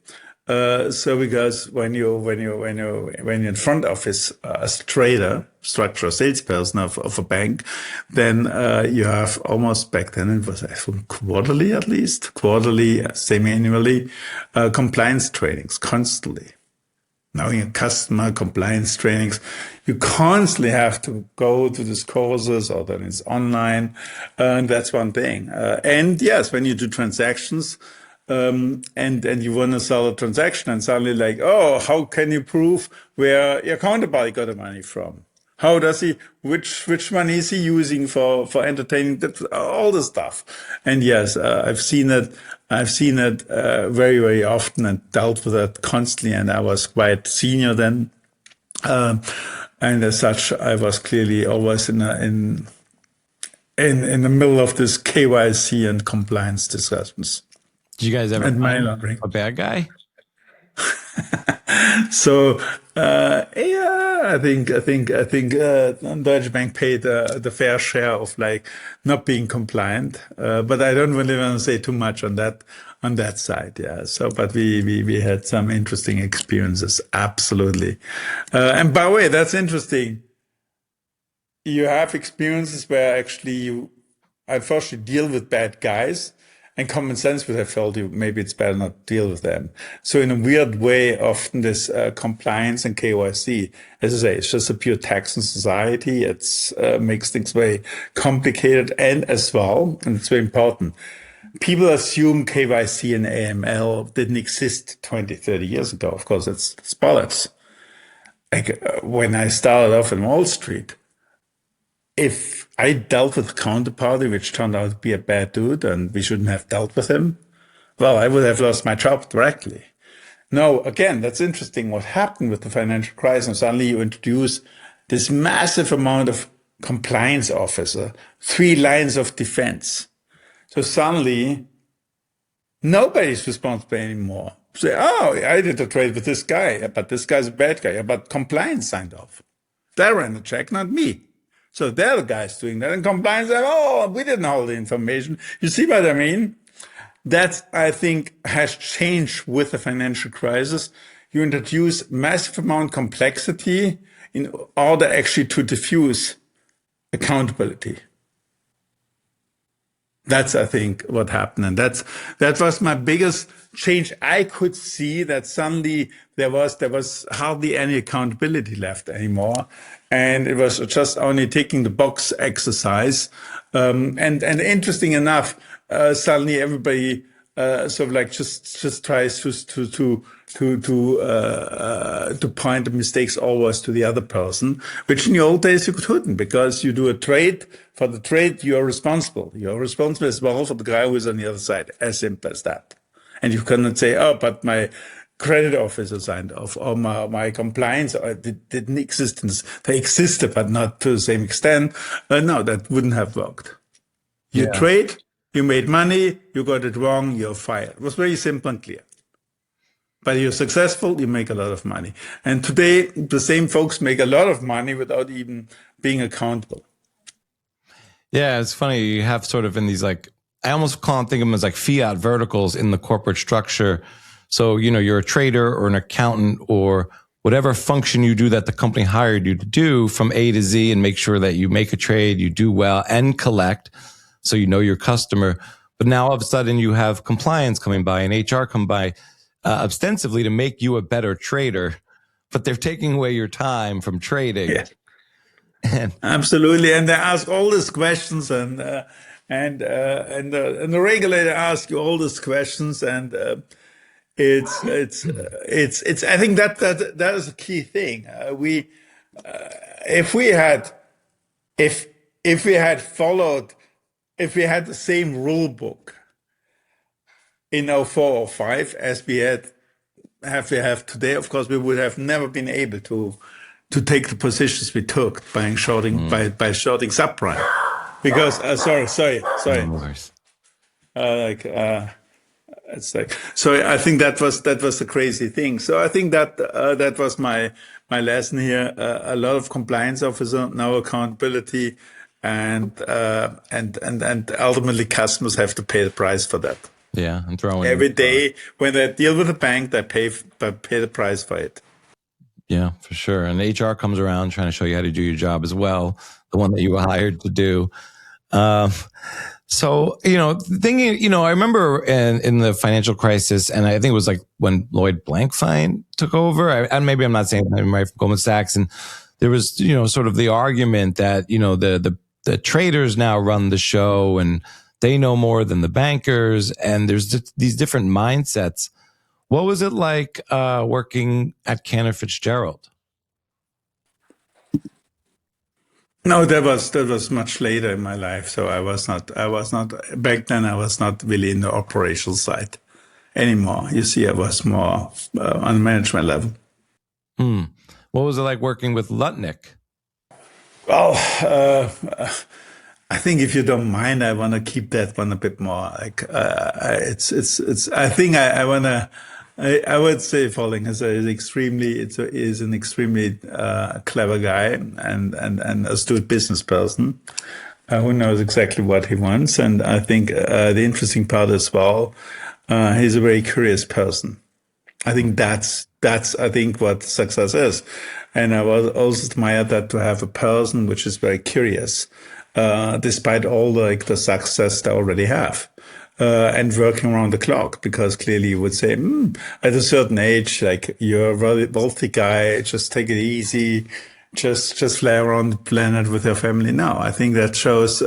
So because when you're in front office as a trader, structural salesperson of a bank, then you have almost back then it was I think quarterly, semi-annually, compliance trainings constantly. Now in customer compliance trainings, you constantly have to go to these courses, or then it's online, and that's one thing. And yes, when you do transactions. And you want to sell a transaction and suddenly like, oh, how can you prove where your counterparty got the money from? How does he, which money is he using for entertaining all the stuff? And yes, I've seen it very, very often and dealt with it constantly. And I was quite senior then. And as such, I was clearly always in the middle of this KYC and compliance discussions. Did you guys ever find a bad guy? So yeah, I think Deutsche Bank paid the fair share of like not being compliant, but I don't really want to say too much on that side. Yeah. So, but we had some interesting experiences, absolutely. And by the way, that's interesting. You have experiences where actually you unfortunately deal with bad guys, and common sense would have told you maybe it's better not to deal with them. So in a weird way, often this compliance and KYC, as I say, it's just a pure tax in society. It's makes things very complicated, and as well, and it's very important, people assume KYC and AML didn't exist 20, 30 years ago. Of course, it's bollocks. Like when I started off in Wall Street, if I dealt with a counterparty which turned out to be a bad dude and we shouldn't have dealt with him, well, I would have lost my job directly. No, again, that's interesting. What happened with the financial crisis, suddenly you introduce this massive amount of compliance officer, 3 lines of defense. So suddenly nobody's responsible anymore. Say, oh, I did a trade with this guy, but this guy's a bad guy. But compliance signed off. They ran the check, not me. So they're the guys doing that. And compliance said, oh, we didn't hold the information. You see what I mean? That, I think, has changed with the financial crisis. You introduce massive amount of complexity in order actually to diffuse accountability. That's, I think, what happened. And that was my biggest change. I could see that suddenly there was hardly any accountability left anymore. And it was just only ticking the box exercise. And interesting enough, suddenly everybody, sort of like just tries to point the mistakes always to the other person, which in the old days you couldn't, because you do a trade. For the trade, you're responsible. You're responsible as well for the guy who is on the other side. As simple as that. And you cannot say, oh, but my credit officer signed off, or my compliance didn't exist. They existed, but not to the same extent. No, that wouldn't have worked. You trade, you made money, you got it wrong, you're fired. It was very simple and clear. But you're successful, you make a lot of money. And today, the same folks make a lot of money without even being accountable. Yeah, it's funny. You have sort of in these, like, I almost think of them as like fiat verticals in the corporate structure. So, you're a trader or an accountant or whatever function you do that the company hired you to do from A to Z, and make sure that you make a trade, you do well and collect. So you know your customer. But now all of a sudden you have compliance coming by and HR come by ostensibly to make you a better trader, but they're taking away your time from trading. Yeah. Absolutely. And they ask all these questions, and the regulator asks you all these questions, and it's I think that is a key thing. If we had the same rule book in 04 or 05 as we have today, of course, we would have never been able to take the positions we took by shorting subprime. Because sorry. It's like, so I think that was a crazy thing. So I think that was my lesson here. A lot of compliance officer, now accountability, and ultimately customers have to pay the price for that. Yeah, and throwing every day when they deal with a bank, they pay the price for it. Yeah, for sure. And HR comes around trying to show you how to do your job as well, the one that you were hired to do. So, thinking, I remember in the financial crisis, and I think it was like when Lloyd Blankfein took over, and maybe I'm not saying that right, from Goldman Sachs, and there was, sort of the argument that, the traders now run the show and they know more than the bankers, and there's these different mindsets. What was it like working at Cantor Fitzgerald? No, that was much later in my life. So I was not back then. I was not really in the operational side anymore. You see, I was more on the management level. What was it like working with Lutnick? Well, I think if you don't mind, I want to keep that one a bit more. Like it's. I think I want to I would say Falling is an extremely clever guy and astute business person who knows exactly what he wants. And I think the interesting part as well, he's a very curious person. I think that's I think what success is. And I was also admired that to have a person which is very curious, despite all the success they already have. And working around the clock, because clearly you would say, at a certain age, like you're a very wealthy guy, just take it easy, just fly around the planet with your family. No, I think that shows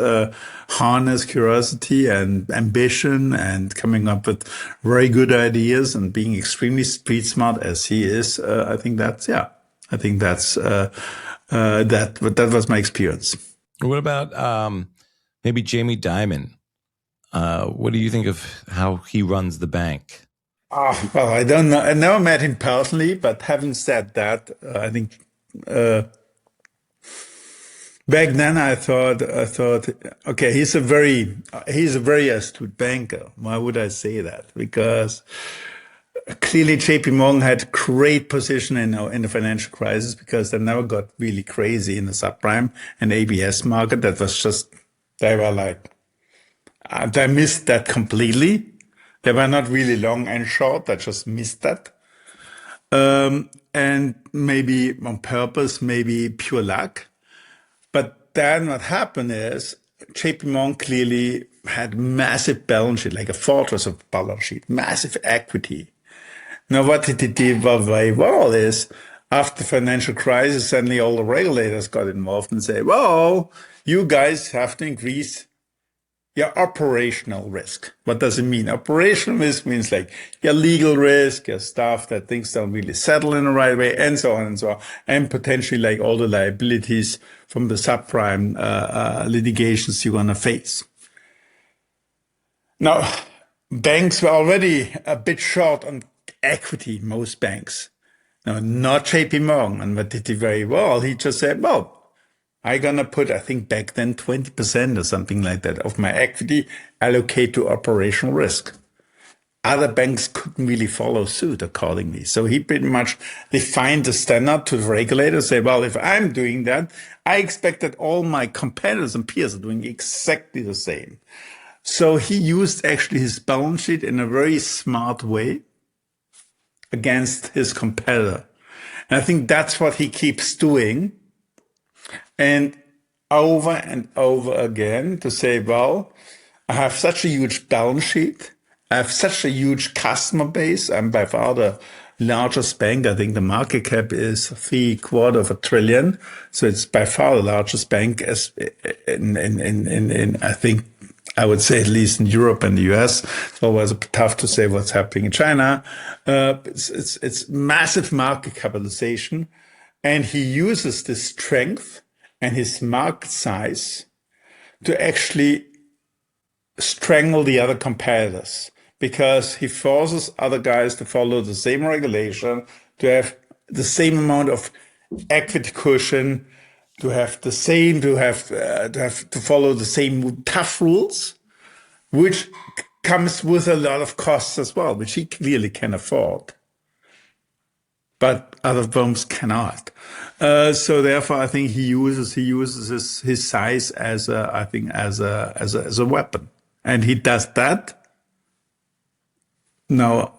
harness curiosity and ambition and coming up with very good ideas and being extremely street smart as he is. I think that's that was my experience. What about maybe Jamie Dimon? What do you think of how he runs the bank? Well, I don't know. I never met him personally, but having said that, I think back then I thought, okay, he's a very astute banker. Why would I say that? Because clearly JP Morgan had great position in the financial crisis because they never got really crazy in the subprime and ABS market. That was just, they were like, they missed that completely. They were not really long and short. They just missed that. And maybe on purpose, maybe pure luck. But then what happened is JP Morgan clearly had massive balance sheet, like a fortress of balance sheet, massive equity. Now, what they did very well is after the financial crisis, suddenly all the regulators got involved and say, well, you guys have to increase your operational risk. What does it mean? Operational risk means like your legal risk, your stuff that things don't really settle in the right way, and so on and so on, and potentially like all the liabilities from the subprime litigations you're gonna face. Now, banks were already a bit short on equity, most banks. Now, not JP Morgan, and what did he very well? He just said, well, I'm going to put, I think back then, 20% or something like that of my equity allocate to operational risk. Other banks couldn't really follow suit accordingly. So he pretty much defined the standard to the regulator, say, well, if I'm doing that, I expect that all my competitors and peers are doing exactly the same. So he used actually his balance sheet in a very smart way against his competitor. And I think that's what he keeps doing. And over again to say, well, I have such a huge balance sheet. I have such a huge customer base. I'm by far the largest bank. I think the market cap is $750 billion. So it's by far the largest bank as in I think I would say at least in Europe and the US. It's always tough to say what's happening in China. It's massive market capitalization. And he uses this strength and his market size to actually strangle the other competitors, because he forces other guys to follow the same regulation, to have the same amount of equity cushion, to follow the same tough rules, which comes with a lot of costs as well, which he clearly can afford, but other firms cannot. So therefore, I think he uses his size as a weapon, and he does that. Now,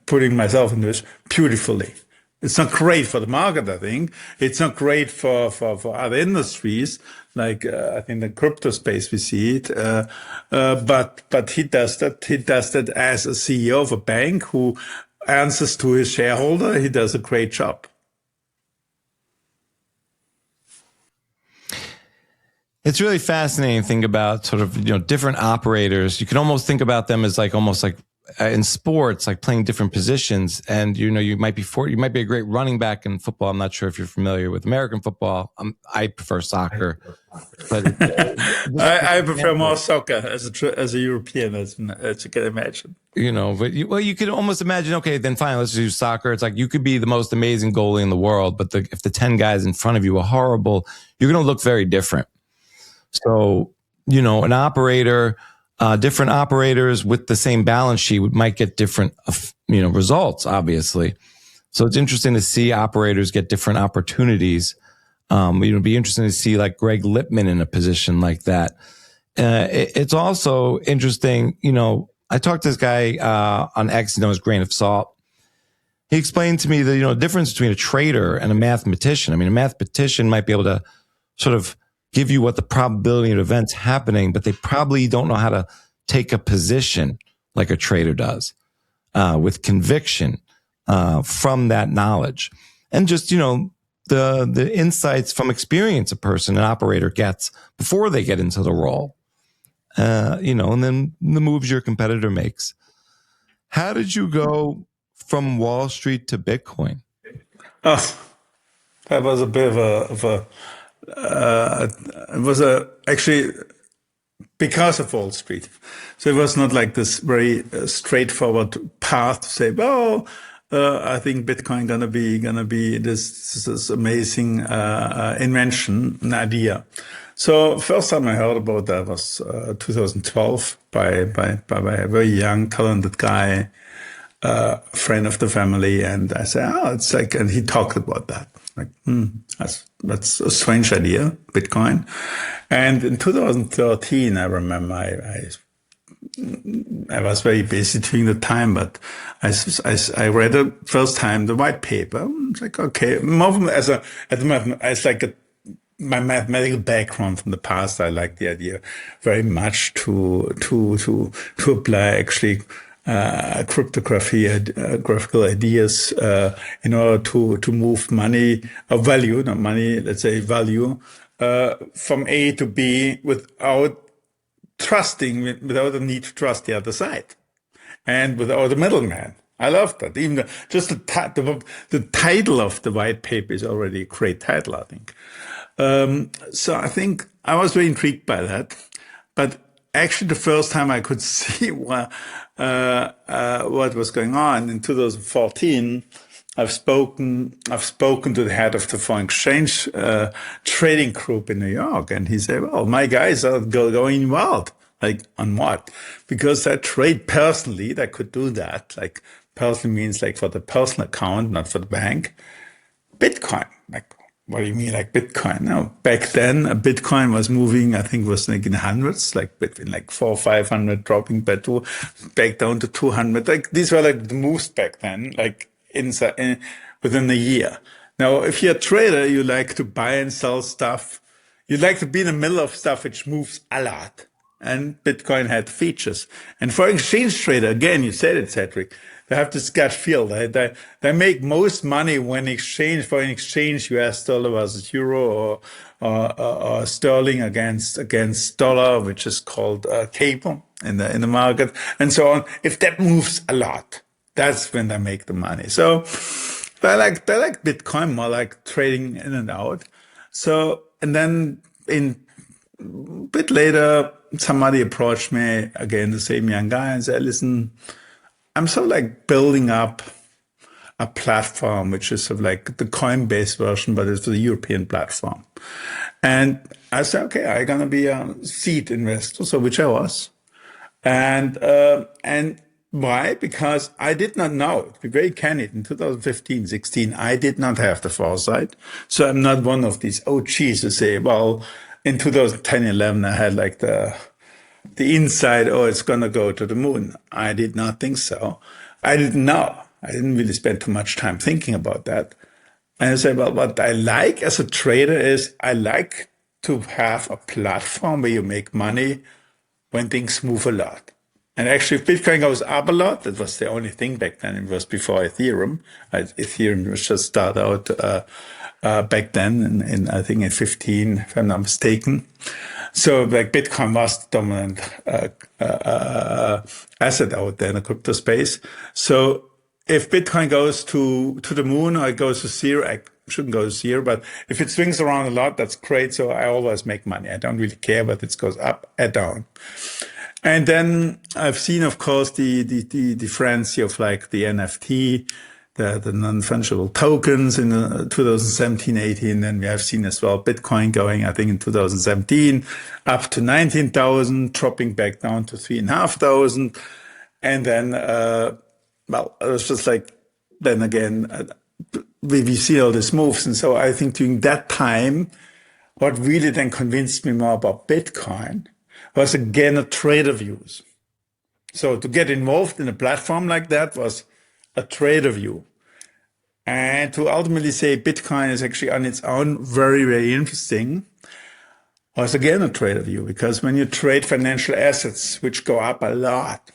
putting myself into this beautifully. It's not great for the market, I think. It's not great for other industries, like I think the crypto space we see it. But he does that. He does that as a CEO of a bank who answers to his shareholder. He does a great job. It's really fascinating to think about sort of, different operators. You can almost think about them as almost like in sports, like playing different positions. And, you might be a great running back in football. I'm not sure if you're familiar with American football. I prefer soccer, but I prefer more soccer as a European, as you can imagine. But you could almost imagine, okay, then fine, let's do soccer. It's like you could be the most amazing goalie in the world, but if the 10 guys in front of you are horrible, you're going to look very different. So, an operator, different operators with the same balance sheet might get different results, obviously. So it's interesting to see operators get different opportunities. It'd be interesting to see like Greg Lippmann in a position like that. It's also interesting, I talked to this guy on X, known as Grain of Salt. He explained to me the difference between a trader and a mathematician. I mean, a mathematician might be able to sort of give you what the probability of events happening, but they probably don't know how to take a position like a trader does, with conviction, from that knowledge. And just, the insights from experience an operator gets before they get into the role, and then the moves your competitor makes. How did you go from Wall Street to Bitcoin? Oh, that was a bit actually because of Wall Street. So it was not like this very straightforward path to say, well, I think Bitcoin gonna be this amazing invention, an idea. So first time I heard about that was 2012 by a very young, talented guy, friend of the family, and I said, oh, it's like, and he talked about that. Like, that's a strange idea, Bitcoin. And in 2013, I remember I was very busy during the time, but I read the first time the white paper. It's like, okay, more as my mathematical background from the past, I like the idea very much to apply actually cryptography, graphical ideas, in order to move money or value, not money, let's say value, from A to B without without the need to trust the other side, and without the middleman. I love that. Even just the title of the white paper is already a great title, I think. So I think I was very intrigued by that, but actually the first time I could see what was going on in 2014, I've spoken to the head of the foreign exchange trading group in New York, and he said, well, my guys are going wild. Like, on what? Because I trade personally, I could do that. Like, personally means like for the personal account, not for the bank. Bitcoin. Like, what do you mean, like Bitcoin? No, back then, a Bitcoin was moving, I think it was like in hundreds, like between like 400 or 500, dropping back down to 200. Like, these were like the moves back then, like within a year. Now, if you're a trader, you like to buy and sell stuff. You like to be in the middle of stuff which moves a lot. And Bitcoin had features. And for exchange trader, again, you said it, Cedric, they have this gut feel. They make most money when exchange US dollar versus euro or sterling against dollar, which is called cable in the market, and so on. If that moves a lot, that's when they make the money. So they like Bitcoin more like trading in and out. So, and then a bit later, somebody approached me, again, the same young guy, and said, listen, I'm sort of like building up a platform, which is sort of like the Coinbase version, but it's the European platform. And I said, okay, I'm going to be a seed investor, so which I was. And why? Because I did not know, to be very candid, in 2015, 16, I did not have the foresight. So I'm not one of these OGs who say, well, in 2010, 11, I had like the insight, oh, it's going to go to the moon. I did not think so. I didn't know. I didn't really spend too much time thinking about that. And I said, well, what I like as a trader is I like to have a platform where you make money when things move a lot. And actually, if Bitcoin goes up a lot, that was the only thing back then. It was before Ethereum. Ethereum was just started out back then, in I think in 15, if I'm not mistaken. So like Bitcoin was the dominant asset out there in the crypto space. So if Bitcoin goes to the moon or it goes to zero, I shouldn't go to zero, but if it swings around a lot, that's great. So I always make money. I don't really care whether it goes up or down. And then I've seen, of course, the frenzy of like the NFT, the non-fungible tokens in 2017, 18. And we have seen as well Bitcoin going, I think in 2017, up to 19,000, dropping back down to 3,500. And then well, it was just like, then again, we see all these moves. And so I think during that time, what really then convinced me more about Bitcoin was again a trader views. So to get involved in a platform like that was a trader view. And to ultimately say Bitcoin is actually on its own very, very interesting was again a trader view, because when you trade financial assets, which go up a lot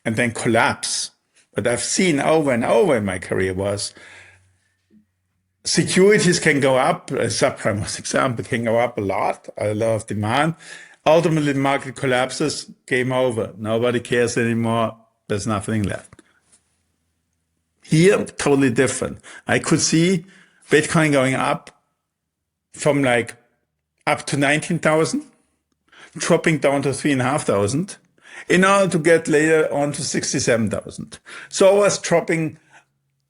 and then collapse, what I've seen over and over in my career was securities can go up, subprime was example, can go up a lot of demand. Ultimately, the market collapses, game over. Nobody cares anymore. There's nothing left. Here, totally different. I could see Bitcoin going up from like up to 19,000, dropping down to 3,500 in order to get later on to 67,000. So I was dropping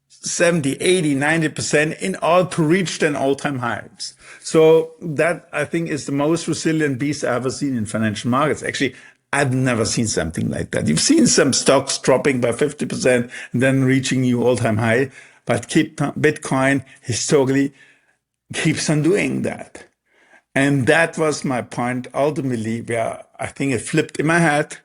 70, 80, 90% in order to reach then all-time highs. So that, I think, is the most resilient beast I've ever seen in financial markets. Actually, I've never seen something like that. You've seen some stocks dropping by 50% and then reaching new all-time high, but Bitcoin historically keeps on doing that. And that was my point ultimately, where I think it flipped in my head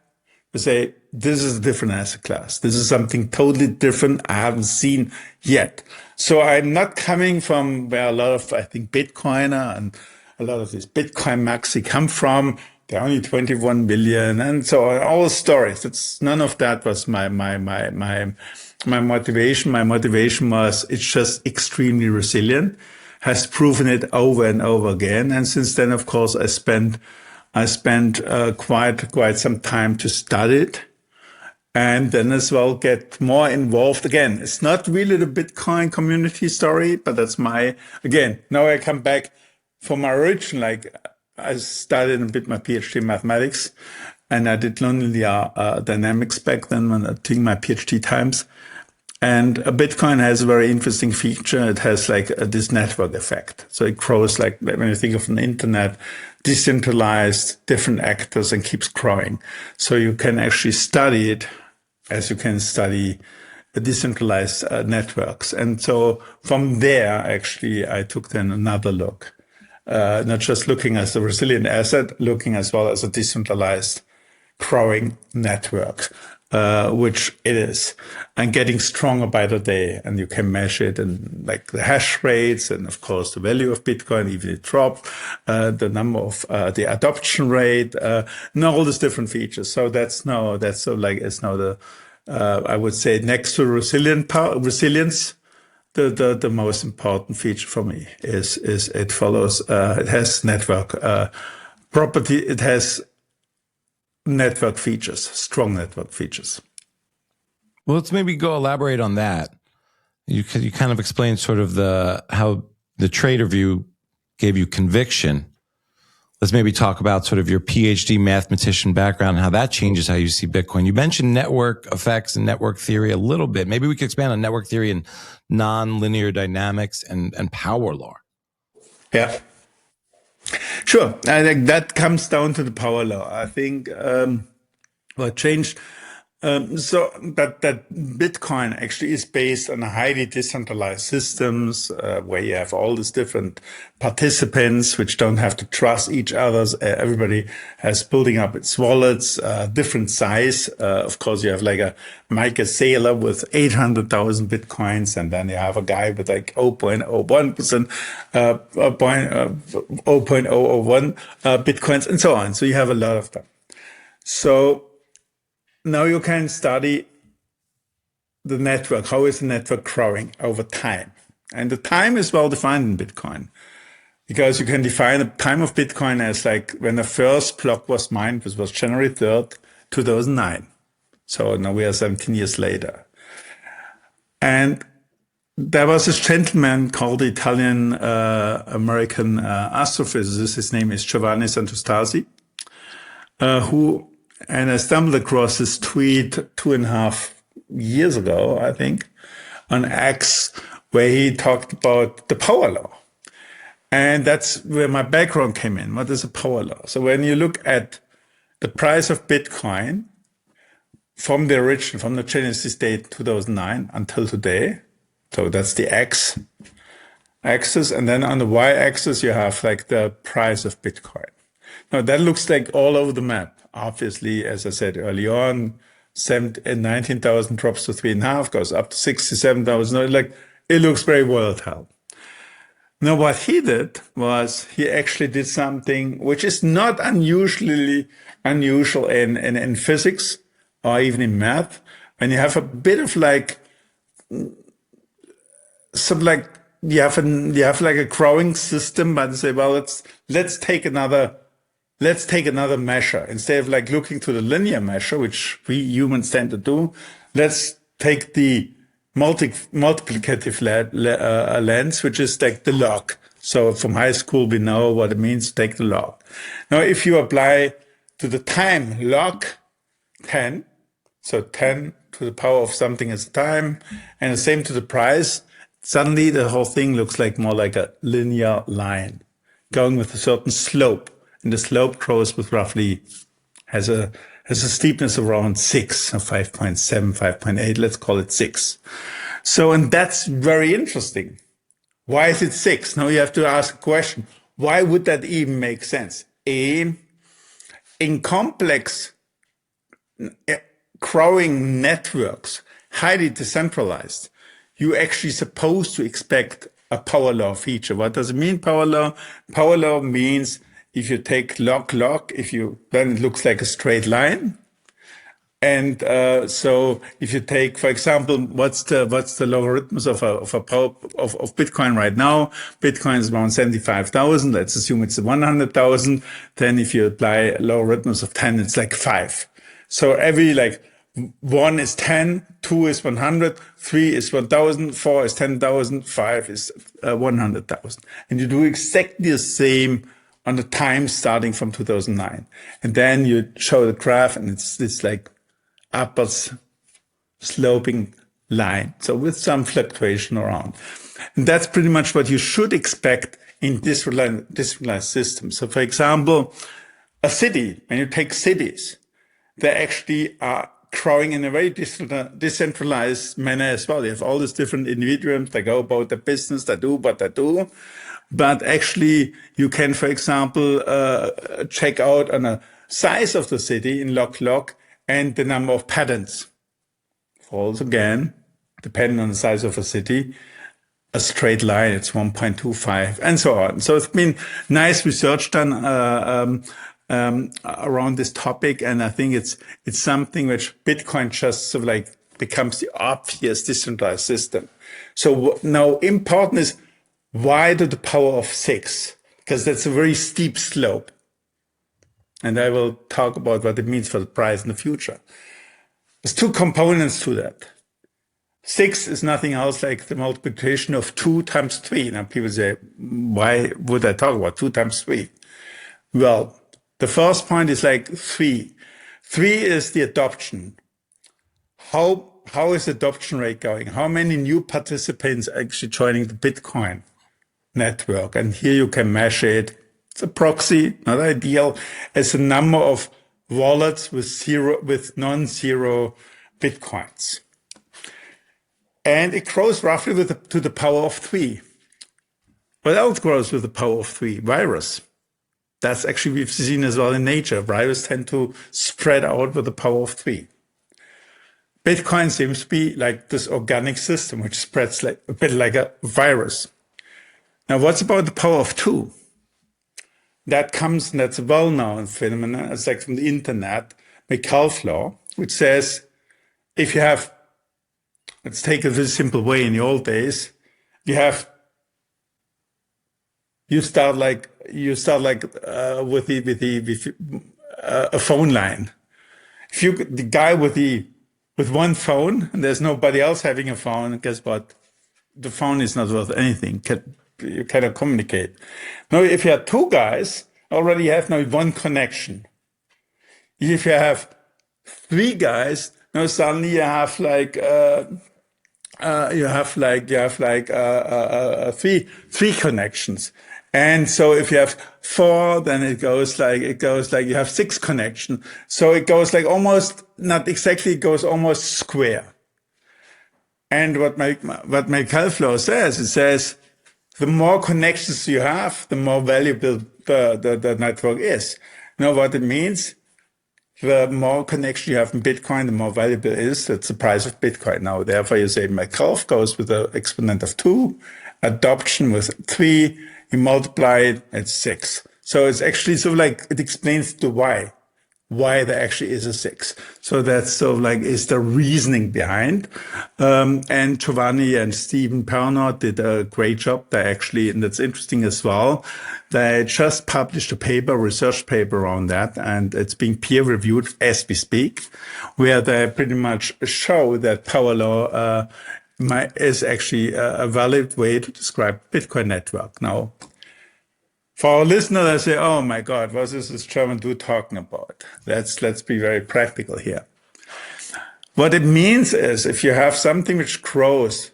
to say, this is a different asset class. This is something totally different I haven't seen yet. So I'm not coming from where a lot of, I think, Bitcoiner and a lot of these Bitcoin maxi come from. They're only 21 billion and so on, all stories. It's none of that was my motivation. My motivation was it's just extremely resilient, has proven it over and over again. And since then, of course, I spent quite some time to study it, and then as well get more involved. Again, it's not really the Bitcoin community story, but that's now I come back from my origin. Like I studied a bit my PhD in mathematics, and I did nonlinear dynamics back then when I took my PhD times. And Bitcoin has a very interesting feature. It has like this network effect. So it grows like when you think of an internet, decentralized, different actors, and keeps growing. So you can actually study it as you can study decentralized networks. And so from there, actually, I took then another look, not just looking as a resilient asset, looking as well as a decentralized growing network. Which it is, and getting stronger by the day. And you can measure it in like the hash rates and of course the value of Bitcoin, even it dropped, the number of, the adoption rate, and all these different features. So it's now the, I would say next to resilience, the most important feature for me is it follows, it has network, property, it has network features, strong network features. Well, let's maybe go elaborate on that. You kind of explained sort of how the trader view gave you conviction. Let's maybe talk about sort of your PhD mathematician background and how that changes how you see Bitcoin. You mentioned network effects and network theory a little bit. Maybe we could expand on network theory and non-linear dynamics and power law. Yeah. Sure. I think that comes down to the power law. I think what changed, so that Bitcoin actually is based on a highly decentralized systems where you have all these different participants which don't have to trust each other. Everybody has building up its wallets, different size. Of course, you have like a Michael Saylor with 800,000 Bitcoins, and then you have a guy with like 0.01%, 0.001 Bitcoins, and so on. So you have a lot of them. So now you can study the network. How is the network growing over time? And the time is well defined in Bitcoin, because you can define the time of Bitcoin as like when the first block was mined, which was January 3rd, 2009. So now we are 17 years later. And there was this gentleman called the Italian American astrophysicist. His name is Giovanni Santostasi, and I stumbled across this tweet 2.5 years ago, I think, on X, where he talked about the power law. And that's where my background came in. What is a power law? So when you look at the price of Bitcoin from the origin, from the Genesis date 2009 until today. So that's the x-axis. And then on the y-axis, you have like the price of Bitcoin. Now that looks like all over the map. Obviously, as I said early on, 19,000 drops to 3.5, goes up to 67,000. Like, it looks very volatile. Now, what he did was he actually did something which is not unusual in physics or even in math. When you have a bit of like, you have like a growing system, but you say, well, let's take another measure. Instead of like looking to the linear measure, which we humans tend to do, let's take the multiplicative lens, which is like the log. So from high school, we know what it means to take the log. Now, if you apply to the time log 10, so 10 to the power of something is time, and the same to the price, suddenly the whole thing looks like more like a linear line going with a certain slope. And the slope grows with roughly, has a steepness of around 6, or 5.7, 5.8, let's call it 6. So, and that's very interesting. Why is it 6? Now you have to ask a question. Why would that even make sense? In complex growing networks, highly decentralized, you're actually supposed to expect a power law feature. What does it mean, power law? Power law means if you take log, then it looks like a straight line. And so if you take, for example, what's the logarithms of Bitcoin right now? Bitcoin is around 75,000. Let's assume it's 100,000. Then if you apply logarithms of 10, it's like 5. So every like 1 is 10, 2 is 100, 3 is 1,000, 4 is 10,000, 5 is 100,000. And you do exactly the same on the time starting from 2009. And then you show the graph and it's this like upwards sloping line. So with some fluctuation around. And that's pretty much what you should expect in decentralized systems. So for example, a city, when you take cities, they actually are growing in a very decentralized manner as well. You have all these different individuals that go about their business, that do what they do. But actually, you can, for example, check out on a size of the city in log and the number of patents. Falls again, depending on the size of a city, a straight line, it's 1.25, and so on. So it's been nice research done around this topic, and I think it's something which Bitcoin just sort of like becomes the obvious decentralized system. So now important is, why to the power of 6? Because that's a very steep slope. And I will talk about what it means for the price in the future. There's two components to that. 6 is nothing else like the multiplication of 2 times 3. Now people say, why would I talk about 2 times 3? Well, the first point is like 3. 3 is the adoption. How is the adoption rate going? How many new participants are actually joining the Bitcoin network? And here you can measure it. It's a proxy, not ideal, as a number of wallets with non-zero Bitcoins. And it grows roughly to the power of 3. What else grows with the power of 3? Virus. That's actually, we've seen as well in nature. Viruses tend to spread out with the power of 3. Bitcoin seems to be like this organic system, which spreads like a bit like a virus. Now, what's about the power of 2? That comes, and that's a well-known phenomenon. It's like from the internet, Metcalfe law, which says if you have, let's take it a very simple way in the old days, you start with a phone line. If you the guy with one phone and there's nobody else having a phone, guess what? The phone is not worth anything. You cannot communicate. Now, if you have 2 guys, already you have now one connection. If you have 3 guys, now suddenly you have like three connections. And so if you have 4, then it goes like you have 6 connection. So it goes like almost, not exactly, it goes almost square. And what my Calflow says, it says, the more connections you have, the more valuable the network is. You know what it means? The more connection you have in Bitcoin, the more valuable it is. That's the price of Bitcoin. Now, therefore, you say my curve goes with an exponent of 2, adoption with 3, you multiply it, it's 6. So it's actually sort of like, it explains the why there actually is a 6. So that's sort of like, is the reasoning behind. And Giovanni and Stephen Perino did a great job. They actually, and that's interesting as well, they just published a research paper on that, and it's being peer reviewed as we speak, where they pretty much show that power law is actually a valid way to describe Bitcoin network. Now, for our listeners, I say, oh my God, what is this German dude talking about? Let's be very practical here. What it means is if you have something which grows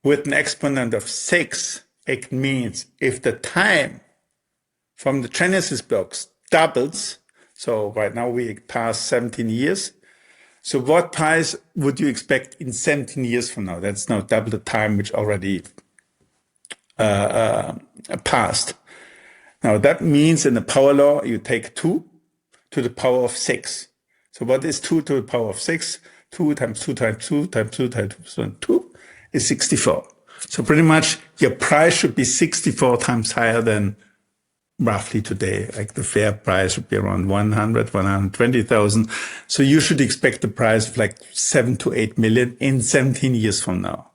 with an exponent of 6, it means if the time from the Genesis blocks doubles, so right now we pass 17 years, so what price would you expect in 17 years from now? That's now double the time which already passed. Now that means in the power law, you take 2 to the power of 6. So what is 2 to the power of 6? 2 times 2 times 2 times 2 times 2 is 64. So pretty much your price should be 64 times higher than roughly today. Like the fair price would be around 120,000. So you should expect the price of like 7 to 8 million in 17 years from now.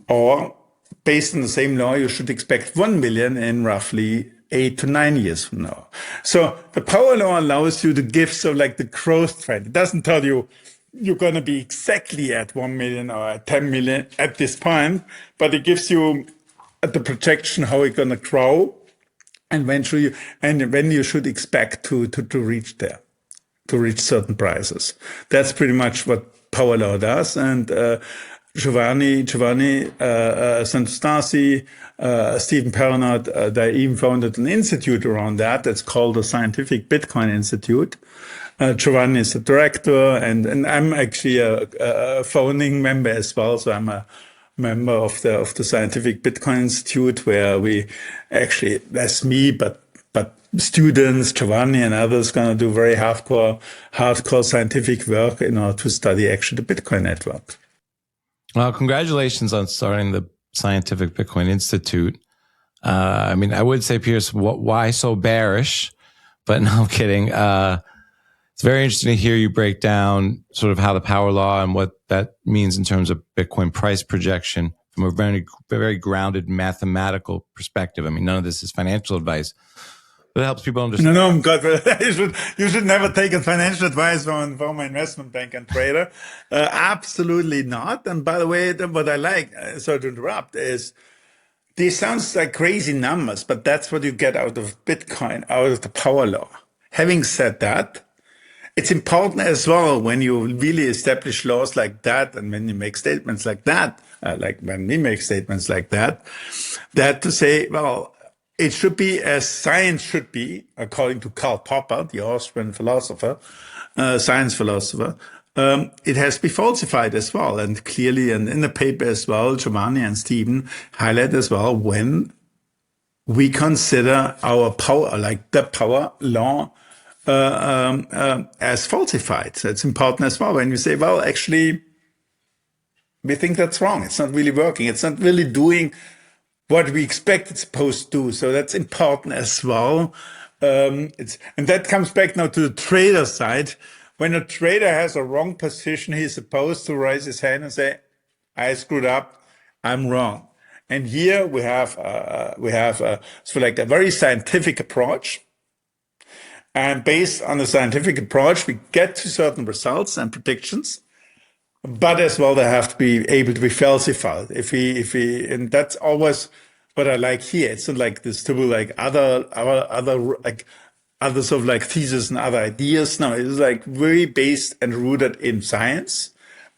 Or based on the same law, you should expect 1 million in roughly 8 to 9 years from now. So the power law allows you to give sort of like the growth trend. It doesn't tell you you're going to be exactly at 1 million or at 10 million at this point, but it gives you the projection how it's going to grow and when you should expect to reach there, to reach certain prices. That's pretty much what power law does. And Giovanni, Santostasi, Stephen Perino, they even founded an institute around that. That's called the Scientific Bitcoin Institute. Giovanni is the director, and I'm actually a founding member as well. So I'm a member of the Scientific Bitcoin Institute, where we actually, that's me, but students, Giovanni and others, going to do very hardcore scientific work in order to study actually the Bitcoin network. Well, congratulations on starting the Scientific Bitcoin Institute. I mean, I would say, Pius, why so bearish? But no, I'm kidding. It's very interesting to hear you break down sort of how the power law and what that means in terms of Bitcoin price projection from a very, very grounded mathematical perspective. I mean, none of this is financial advice, but it helps people understand. No, God, you should never take a financial advice from an investment bank and trader. Absolutely not. And by the way, what I like, sorry to interrupt, is this sounds like crazy numbers, but that's what you get out of Bitcoin, out of the power law. Having said that, it's important as well when you really establish laws like that and when you make statements like that, like when we make statements like that to say, well, it should be as science should be, according to Karl Popper, the Austrian philosopher, science philosopher. It has to be falsified as well. And clearly, and in the paper as well, Giovanni and Stephen highlight as well when we consider our power, like the power law, as falsified. So it's important as well when you say, well, actually, we think that's wrong. It's not really working. It's not really doing what we expect it's supposed to do. So that's important as well. And that comes back now to the trader side. When a trader has a wrong position, he's supposed to raise his hand and say, I screwed up. I'm wrong. And here we have so like a very scientific approach. And based on the scientific approach, we get to certain results and predictions, but as well, they have to be able to be falsified. And that's always what I like here. It's not like this to be like other sort of like theses and other ideas. No, it's like very based and rooted in science,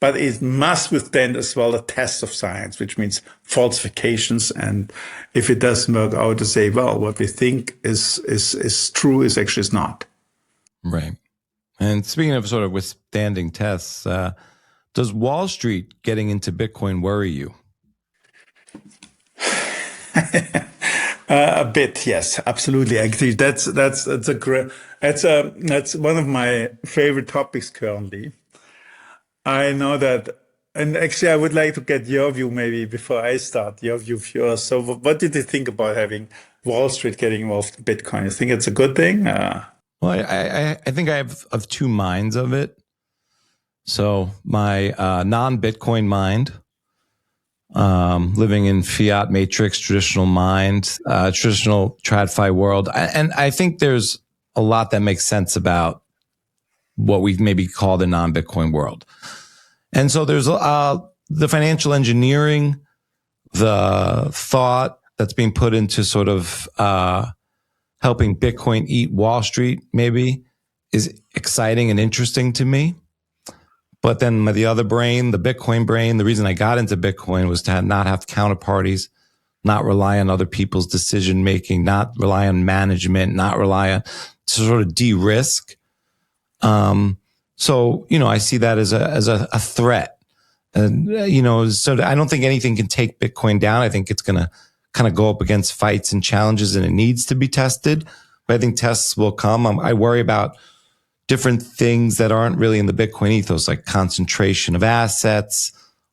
but it must withstand as well the test of science, which means falsifications. And if it doesn't work out, to say, well, what we think is true is actually is not. Right. And speaking of sort of withstanding tests, does Wall Street getting into Bitcoin worry you? A bit, yes, absolutely. Actually, that's one of my favorite topics currently. I know that, and actually, I would like to get your view maybe before I start. Your view of yours. So, what did you think about having Wall Street getting involved in Bitcoin? You think it's a good thing? Well, I think I have of two minds of it. So my non-Bitcoin mind, living in fiat matrix, traditional mind, traditional TradFi world. And I think there's a lot that makes sense about what we maybe call the non-Bitcoin world. And so there's the financial engineering, the thought that's being put into sort of helping Bitcoin eat Wall Street maybe is exciting and interesting to me. But then the other brain, the Bitcoin brain, the reason I got into Bitcoin was to not have counterparties, not rely on other people's decision making, not rely on management, not rely on to sort of de-risk. So, I see that as a threat. And, so I don't think anything can take Bitcoin down. I think it's going to kind of go up against fights and challenges, and it needs to be tested. But I think tests will come. I worry about different things that aren't really in the Bitcoin ethos, like concentration of assets,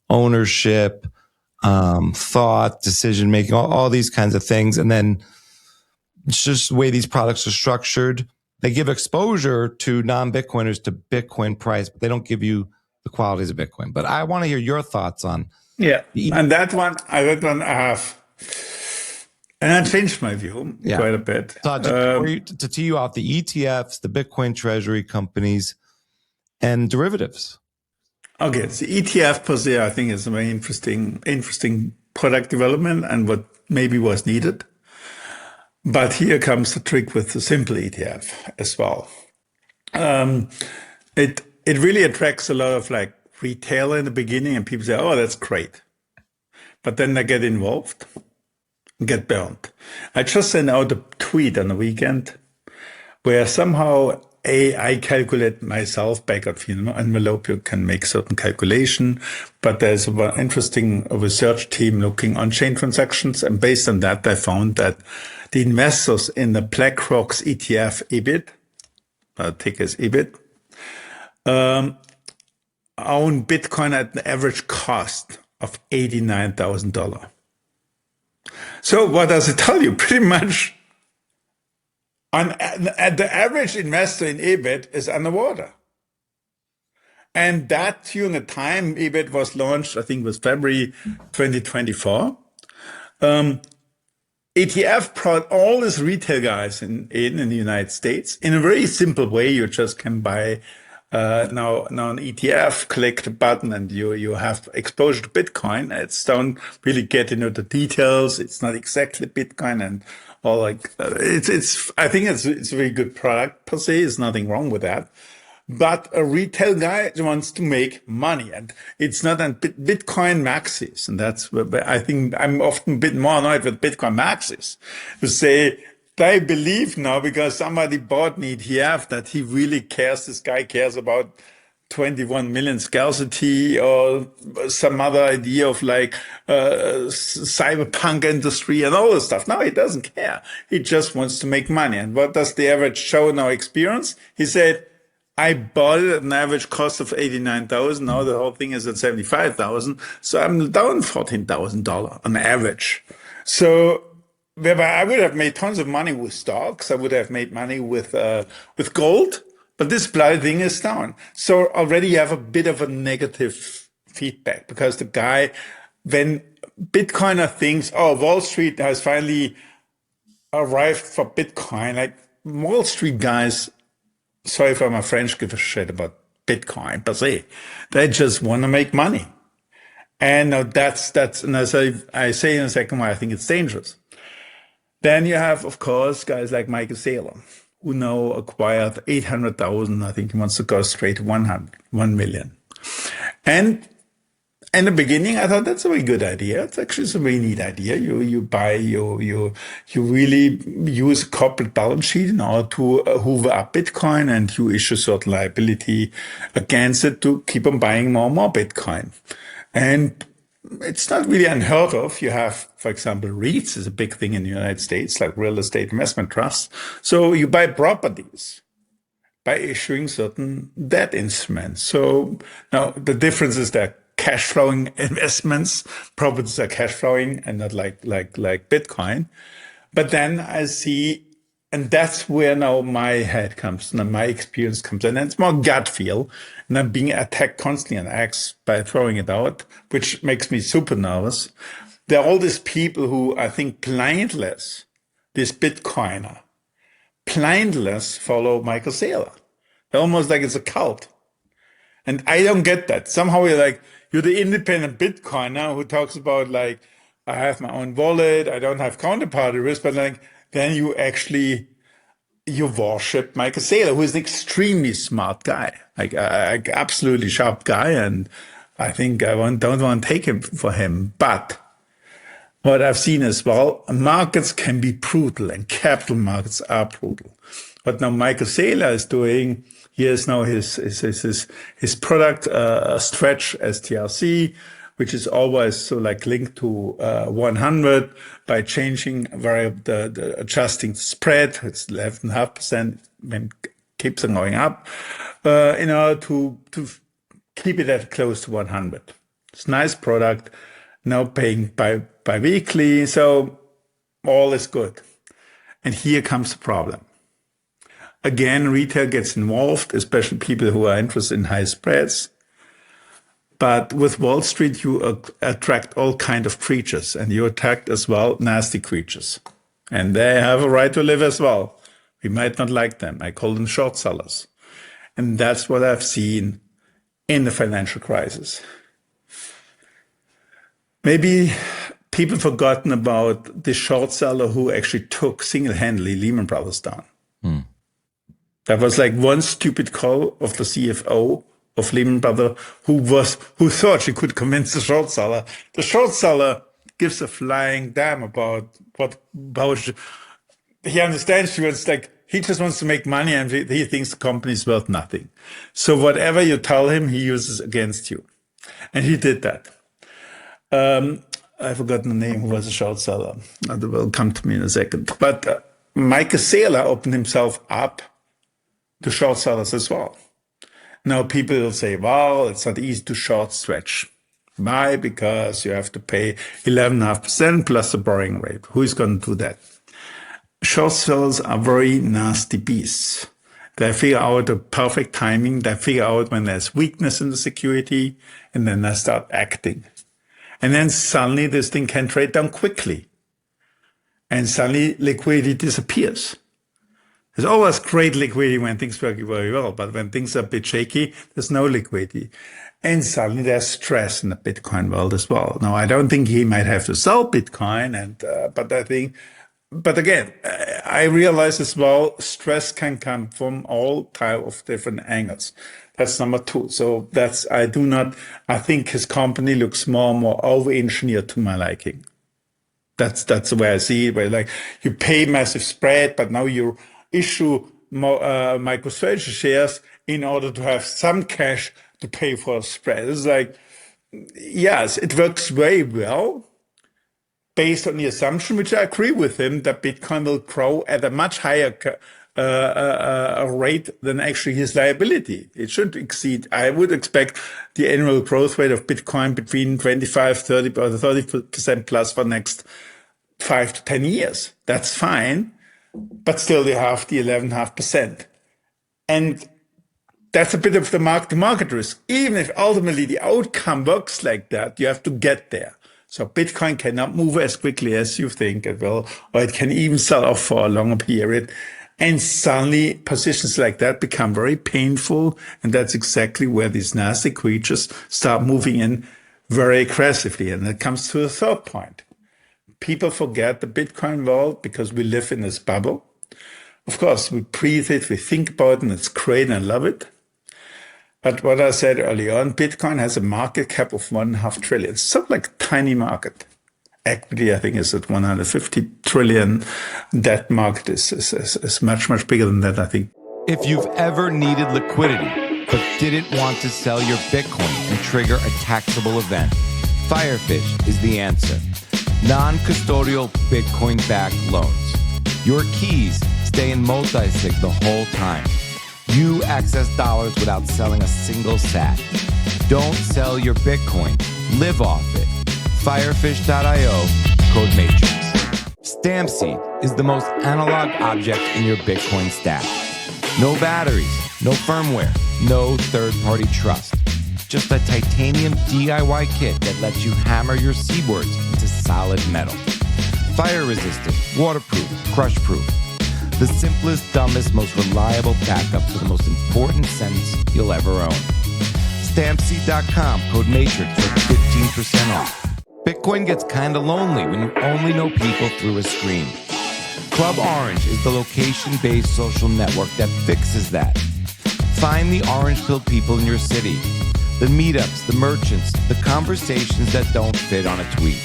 ownership, thought, decision making, all these kinds of things. And then it's just the way these products are structured. They give exposure to non-Bitcoiners to Bitcoin price, but they don't give you the qualities of Bitcoin. But I want to hear your thoughts on. Yeah, and that one I have. And I changed my view quite a bit. So to tee you off, the ETFs, the Bitcoin treasury companies, and derivatives. Okay, so ETF per se, I think is a very interesting product development and what maybe was needed. But here comes the trick with the simple ETF as well. It really attracts a lot of like retail in the beginning, and people say, "Oh, that's great," but then they get involved. Get burned. I just sent out a tweet on the weekend where somehow I calculate myself back of envelope. You can make certain calculation, but there's an interesting research team looking on chain transactions, and based on that, they found that the investors in the BlackRock's ETF EBIT, ticker is EBIT, own Bitcoin at an average cost of $89,000. So what does it tell you? Pretty much the average investor in EBIT is underwater. And that during the time EBIT was launched, I think it was February 2024. ETF brought all these retail guys in the United States in a very simple way. You just can buy now an ETF, click the button, and you have exposure to Bitcoin. It's don't really get into the details. It's not exactly Bitcoin and all like it's. I think it's a very good product per se. There's nothing wrong with that. But a retail guy wants to make money, and it's not on Bitcoin maxis, and that's where I think I'm often a bit more annoyed with Bitcoin maxis, who say they believe now because somebody bought an ETF that he really cares. This guy cares about 21 million scarcity or some other idea of like cyberpunk industry and all this stuff. No, he doesn't care. He just wants to make money. And what does the average show now experience? He said, I bought it at an average cost of $89,000. Now the whole thing is at $75,000. So I'm down $14,000 on average. So whereby I would have made tons of money with stocks. I would have made money with gold, but this bloody thing is down. So already you have a bit of a negative feedback because the guy, when Bitcoiner thinks, oh, Wall Street has finally arrived for Bitcoin, like Wall Street guys, sorry for my French, give a shit about Bitcoin per se. They just want to make money. And now that's, and as I say in a second why I think it's dangerous. Then you have, of course, guys like Michael Saylor, who now acquired 800,000. I think he wants to go straight to 1 million. And in the beginning, I thought that's a very good idea. It's actually a very neat idea. You really use a corporate balance sheet in order to hoover up Bitcoin, and you issue certain liability against it to keep on buying more and more Bitcoin. And it's not really unheard of. You have, for example, REITs is a big thing in the United States, like real estate investment trusts. So you buy properties by issuing certain debt instruments. So now the difference is that cash flowing investments, properties are cash flowing and not like Bitcoin. But then I see, and that's where now my head comes, and my experience comes in, and it's more gut feel. And I'm being attacked constantly on X by throwing it out, which makes me super nervous. There are all these people who I think blindless, this Bitcoiner, blindless follow Michael Saylor. Almost like it's a cult. And I don't get that. Somehow you're the independent Bitcoiner who talks about like, I have my own wallet, I don't have counterparty risk, but like, then you worship Michael Saylor, who is an extremely smart guy, like absolutely sharp guy. And I think I don't want to take him for him. But what I've seen as well, markets can be brutal and capital markets are brutal. What now Michael Saylor is doing, he has now his product, stretch STRC, which is always so like linked to 100 by changing adjusting the spread. It's 11.5%, then keeps on going up, in order to keep it at close to 100. It's a nice product, now paying bi-weekly, so all is good. And here comes the problem. Again, retail gets involved, especially people who are interested in high spreads. But with Wall Street, you attract all kind of creatures, and you attract as well nasty creatures. And they have a right to live as well. We might not like them. I call them short sellers. And that's what I've seen in the financial crisis. Maybe people forgotten about the short seller who actually took single-handedly Lehman Brothers down. That was like one stupid call of the CFO of Lehman Brothers who thought she could convince the short seller. The short seller gives a flying damn about he understands he just wants to make money, and he thinks the company is worth nothing. So whatever you tell him, he uses against you. And he did that. I've forgotten the name who was a short seller. That will come to me in a second. But Michael Saylor opened himself up to short sellers as well. Now people will say, well, it's not easy to short stretch. Why? Because you have to pay 11.5% plus the borrowing rate. Who is going to do that? Short sellers are very nasty beasts. They figure out the perfect timing. They figure out when there's weakness in the security, and then they start acting. And then suddenly this thing can trade down quickly. And suddenly liquidity disappears. There's always great liquidity when things work very well, but when things are a bit shaky, there's no liquidity. And suddenly there's stress in the Bitcoin world as well. Now, I don't think he might have to sell Bitcoin, but again, I realize as well, stress can come from all type of different angles. That's number two. So I think his company looks more and more over-engineered to my liking. That's the way I see it, where like you pay massive spread, but now you issue more MicroStrategy shares in order to have some cash to pay for a spread. It's like, yes, it works very well based on the assumption, which I agree with him, that Bitcoin will grow at a much higher rate than actually his liability. It should exceed. I would expect the annual growth rate of Bitcoin between 25, 30, or 30% plus for the next 5 to 10 years. That's fine. But still you have the 11.5%. And that's a bit of the mark-to-market risk. Even if ultimately the outcome works like that, you have to get there. So Bitcoin cannot move as quickly as you think it will, or it can even sell off for a longer period. And suddenly positions like that become very painful. And that's exactly where these nasty creatures start moving in very aggressively. And that comes to the third point. People forget the Bitcoin world because we live in this bubble. Of course, we breathe it, we think about it, and it's great and I love it. But what I said earlier on, Bitcoin has a market cap of 1.5 trillion. So like a tiny market. Equity, I think, is at 150 trillion. That market is much, much bigger than that, I think. If you've ever needed liquidity but didn't want to sell your Bitcoin and trigger a taxable event, Firefish is the answer. Non-custodial Bitcoin-backed loans. Your keys stay in multi-sig the whole time. You access dollars without selling a single sat. Don't sell your Bitcoin. Live off it. Firefish.io, code Matrix. Stamp seed is the most analog object in your Bitcoin stack. No batteries, no firmware, no third-party trust. Just a titanium DIY kit that lets you hammer your seed words into solid metal. Fire-resistant, waterproof, crush-proof. The simplest, dumbest, most reliable backup for the most important sentence you'll ever own. Stampseed.com, code Matrix for 15% off. Bitcoin gets kinda lonely when you only know people through a screen. Club Orange is the location-based social network that fixes that. Find the orange-pilled people in your city, the meetups, the merchants, the conversations that don't fit on a tweet.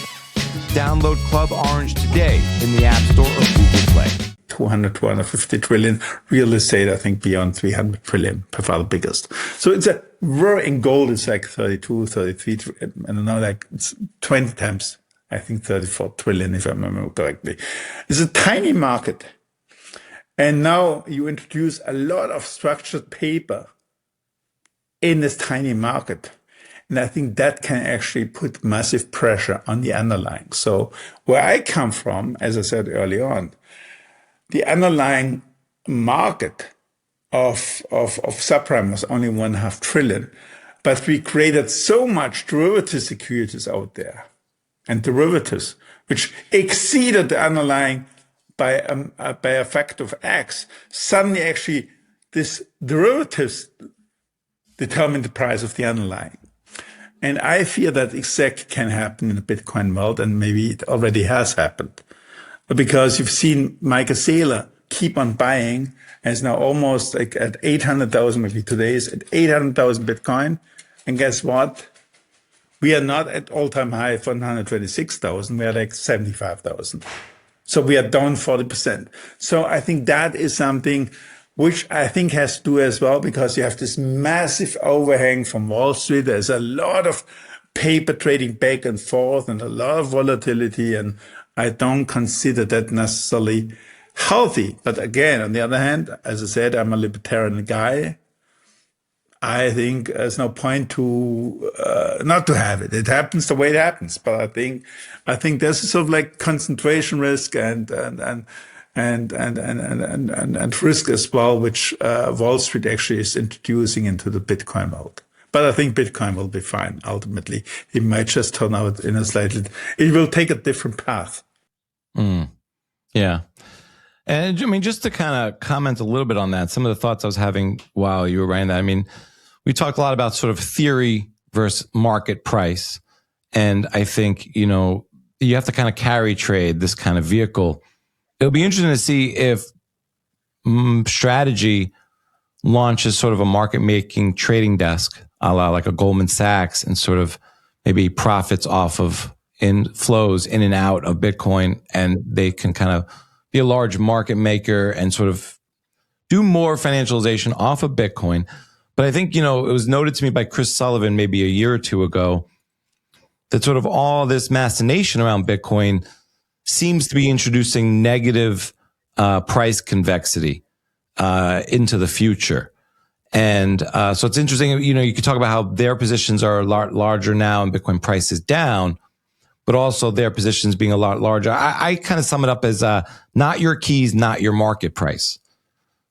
Download Club Orange today in the App Store or Google Play. 250 trillion. Real estate, I think, beyond 300 trillion, by far the biggest. So it's in gold, it's like 32, 33, I don't know, like it's 20 times, I think 34 trillion, if I remember correctly. It's a tiny market. And now you introduce a lot of structured paper in this tiny market. And I think that can actually put massive pressure on the underlying. So where I come from, as I said earlier on, the underlying market of subprime was only 1.5 trillion, but we created so much derivative securities out there and derivatives, which exceeded the underlying by a factor of X. Suddenly, actually, this derivatives determine the price of the underlying. And I fear that exactly can happen in the Bitcoin world, and maybe it already has happened. Because you've seen Michael Saylor keep on buying, and is now almost like at 800,000, maybe today is at 800,000 Bitcoin. And guess what? We are not at all-time high of 126,000. We are like 75,000. So we are down 40%. So I think that is something which I think has to do as well, because you have this massive overhang from Wall Street. There's a lot of paper trading back and forth and a lot of volatility, and I don't consider that necessarily healthy. But again, on the other hand, as I said, I'm a libertarian guy. I think there's no point to not to have it. It happens the way it happens. But I think there's a sort of like concentration risk and risk as well, which Wall Street actually is introducing into the Bitcoin world. But I think Bitcoin will be fine ultimately. It might just turn out in a slightly, it will take a different path. Yeah. And I mean, just to kind of comment a little bit on that, some of the thoughts I was having while you were writing that, I mean, we talked a lot about sort of theory versus market price. And I think, you know, you have to kind of carry trade this kind of vehicle. It'll be interesting to see if strategy launches sort of a market making trading desk, a la like a Goldman Sachs, and sort of maybe profits off of flows in and out of Bitcoin, and they can kind of be a large market maker and sort of do more financialization off of Bitcoin. But I think, you know, it was noted to me by Chris Sullivan maybe a year or two ago that sort of all this machination around Bitcoin seems to be introducing negative price convexity into the future. And so it's interesting, you know, you could talk about how their positions are a lot larger now and Bitcoin price is down, but also their positions being a lot larger. I kind of sum it up as not your keys, not your market price.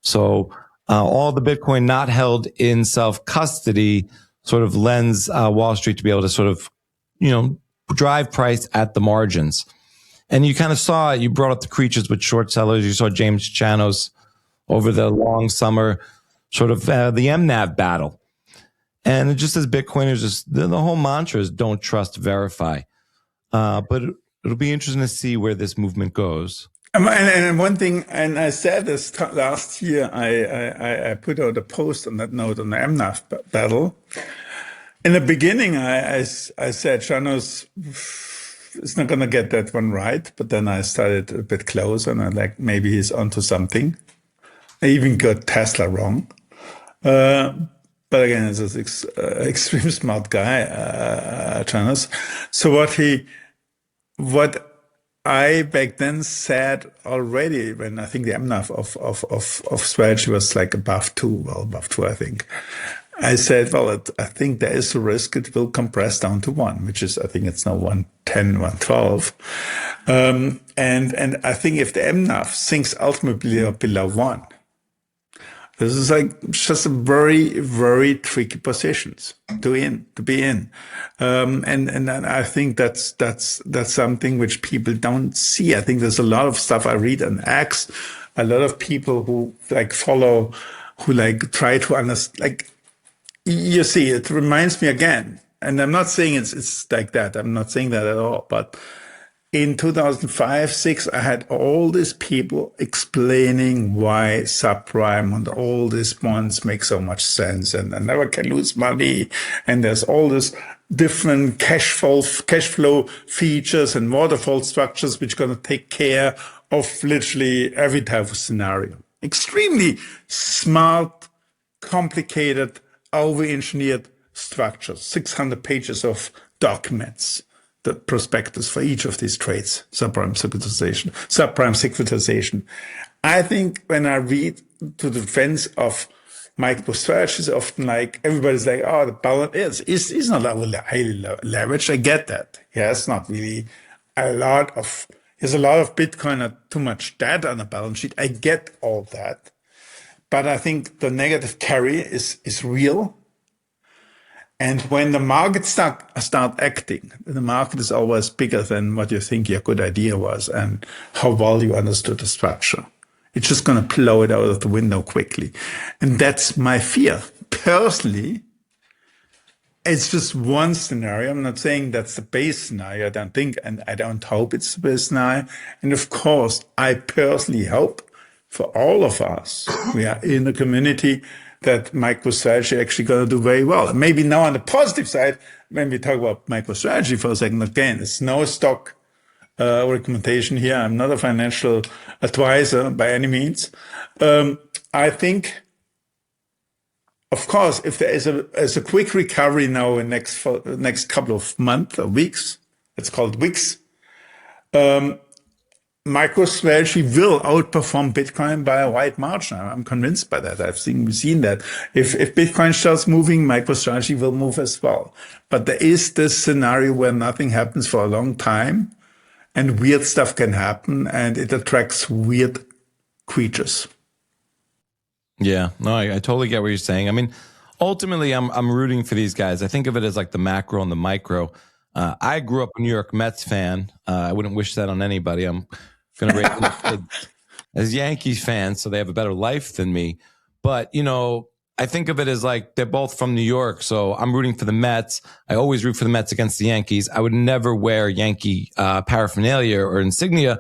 So all the Bitcoin not held in self-custody sort of lends Wall Street to be able to sort of, you know, drive price at the margins. And you kind of saw it. You brought up the creatures with short sellers. You saw James Chanos over the long summer, sort of the MNAV battle. And just as Bitcoiners, just the whole mantra is don't trust, verify. But it'll be interesting to see where this movement goes. And one thing, and I said this last year, I put out a post on that note on the MNAF battle. In the beginning, I said Janos is not going to get that one right, but then I started a bit closer, and I like maybe he's onto something. I even got Tesla wrong. But again, he's an extreme smart guy, Janos. So what I back then said already, when I think the MNAF of strategy was like above 2, I think. I said, well, I think there is a risk it will compress down to 1, which is, I think it's now 110, 112. And I think if the MNAF sinks ultimately below 1, this is like just a very, very tricky positions to be in. And I think that's something which people don't see. I think there's a lot of stuff I read on X, a lot of people who like follow, who like try to understand, like, you see, it reminds me again, and I'm not saying it's like that. I'm not saying that at all. But in 2005, 6, I had all these people explaining why subprime and all these bonds make so much sense, and I never can lose money. And there's all this different cash flow features and waterfall structures which are going to take care of literally every type of scenario. Extremely smart, complicated, over-engineered structures, 600 pages of documents, the prospectus for each of these trades, subprime securitization. I think when I read to the defense of MicroStrategy, it's often like, everybody's like, oh, the balance is not highly leveraged. I get that. Yeah, it's not really there's a lot of Bitcoin at too much debt on the balance sheet. I get all that. But I think the negative carry is real. And when the markets start acting, the market is always bigger than what you think your good idea was and how well you understood the structure. It's just going to blow it out of the window quickly. And that's my fear. Personally, it's just one scenario. I'm not saying that's the base scenario. I don't think, and I don't hope it's the base scenario. And of course, I personally hope for all of us, we are in a community that MicroStrategy actually going to do very well. And maybe now on the positive side, when we talk about MicroStrategy for a second, again, it's no stock recommendation here. I'm not a financial advisor by any means. I think, of course, if there is a quick recovery now in next couple of months or weeks, it's called weeks, MicroStrategy will outperform Bitcoin by a wide margin. I'm convinced by that. We've seen that. If Bitcoin starts moving, MicroStrategy will move as well. But there is this scenario where nothing happens for a long time and weird stuff can happen and it attracts weird creatures. Yeah, no, I totally get what you're saying. I mean, ultimately, I'm rooting for these guys. I think of it as like the macro and the micro. I grew up a New York Mets fan. I wouldn't wish that on anybody. I'm going to raise my kids as Yankees fans, so they have a better life than me. But, you know, I think of it as like they're both from New York, so I'm rooting for the Mets. I always root for the Mets against the Yankees. I would never wear Yankee paraphernalia or insignia.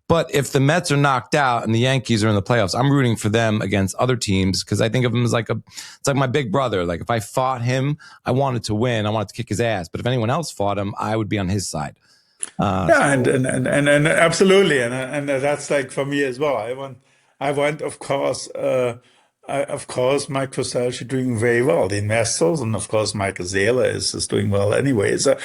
But if the Mets are knocked out and the Yankees are in the playoffs, I'm rooting for them against other teams because I think of him as like it's like my big brother. Like if I fought him, I wanted to win. I wanted to kick his ass. But if anyone else fought him, I would be on his side. And absolutely, and that's like for me as well. I want, of course, MicroStrategy doing very well. The investors, and of course, Michael Saylor is doing well anyway. So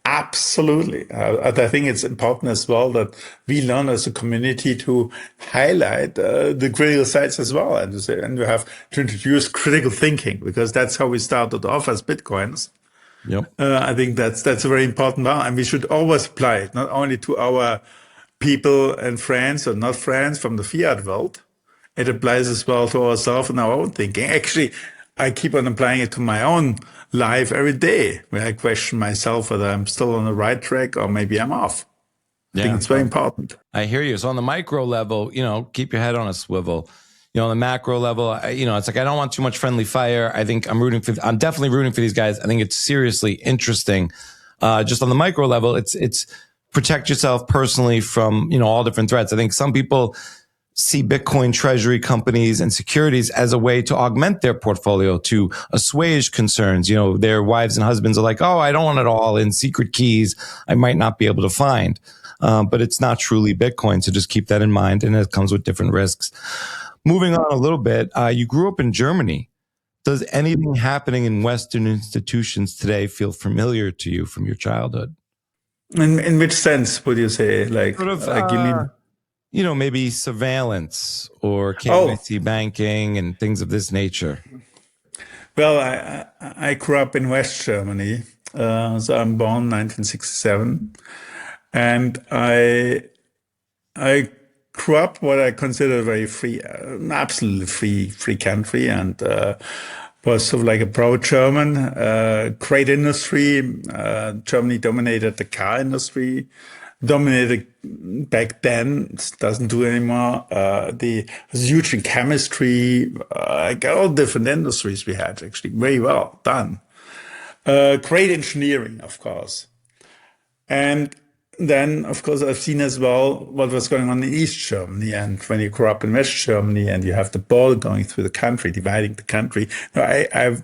absolutely, I think it's important as well that we learn as a community to highlight the critical sides as well, and we have to introduce critical thinking because that's how we started off as Bitcoins. Yep. I think that's a very important one, and we should always apply it not only to our people and friends or not friends from the fiat world. It applies as well to ourselves and our own thinking. Actually, I keep on applying it to my own life every day, where I question myself whether I'm still on the right track or maybe I'm off. I think it's very important. I hear you. So on the micro level, you know, keep your head on a swivel. You know, on the macro level, you know, it's like I don't want too much friendly fire. I think I'm definitely rooting for these guys. I think it's seriously interesting. Just on the micro level, it's protect yourself personally from, all different threats. I think some people see Bitcoin treasury companies and securities as a way to augment their portfolio, to assuage concerns. Their wives and husbands are like, oh, I don't want it all in secret keys I might not be able to find. But it's not truly Bitcoin. So just keep that in mind. And it comes with different risks. Moving on a little bit, you grew up in Germany. Does anything happening in Western institutions today feel familiar to you from your childhood? In which sense would you say? Like, Sort of, you mean, maybe surveillance or KYC banking and things of this nature. Well, I grew up in West Germany. So I'm born 1967. And I grew up what I consider a very free, absolutely free country, and was sort of like a pro-German, great industry. Germany dominated the car industry, dominated back then, doesn't do anymore. It was huge in chemistry, like all different industries we had, actually, very well done. Great engineering, of course. And then, of course, I've seen as well what was going on in East Germany. And when you grow up in West Germany and you have the border going through the country, dividing the country. I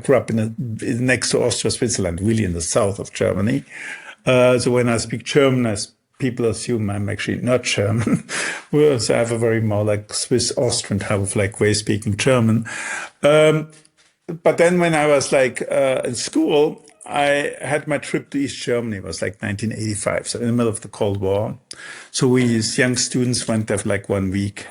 grew up next to Austria, Switzerland, really in the south of Germany. So when I speak German, people assume I'm actually not German. So I have a very more like Swiss-Austrian type of like way of speaking German. But then when I was like in school, I had my trip to East Germany. It was like 1985, so in the middle of the Cold War. So we, as young students, went there for like 1 week,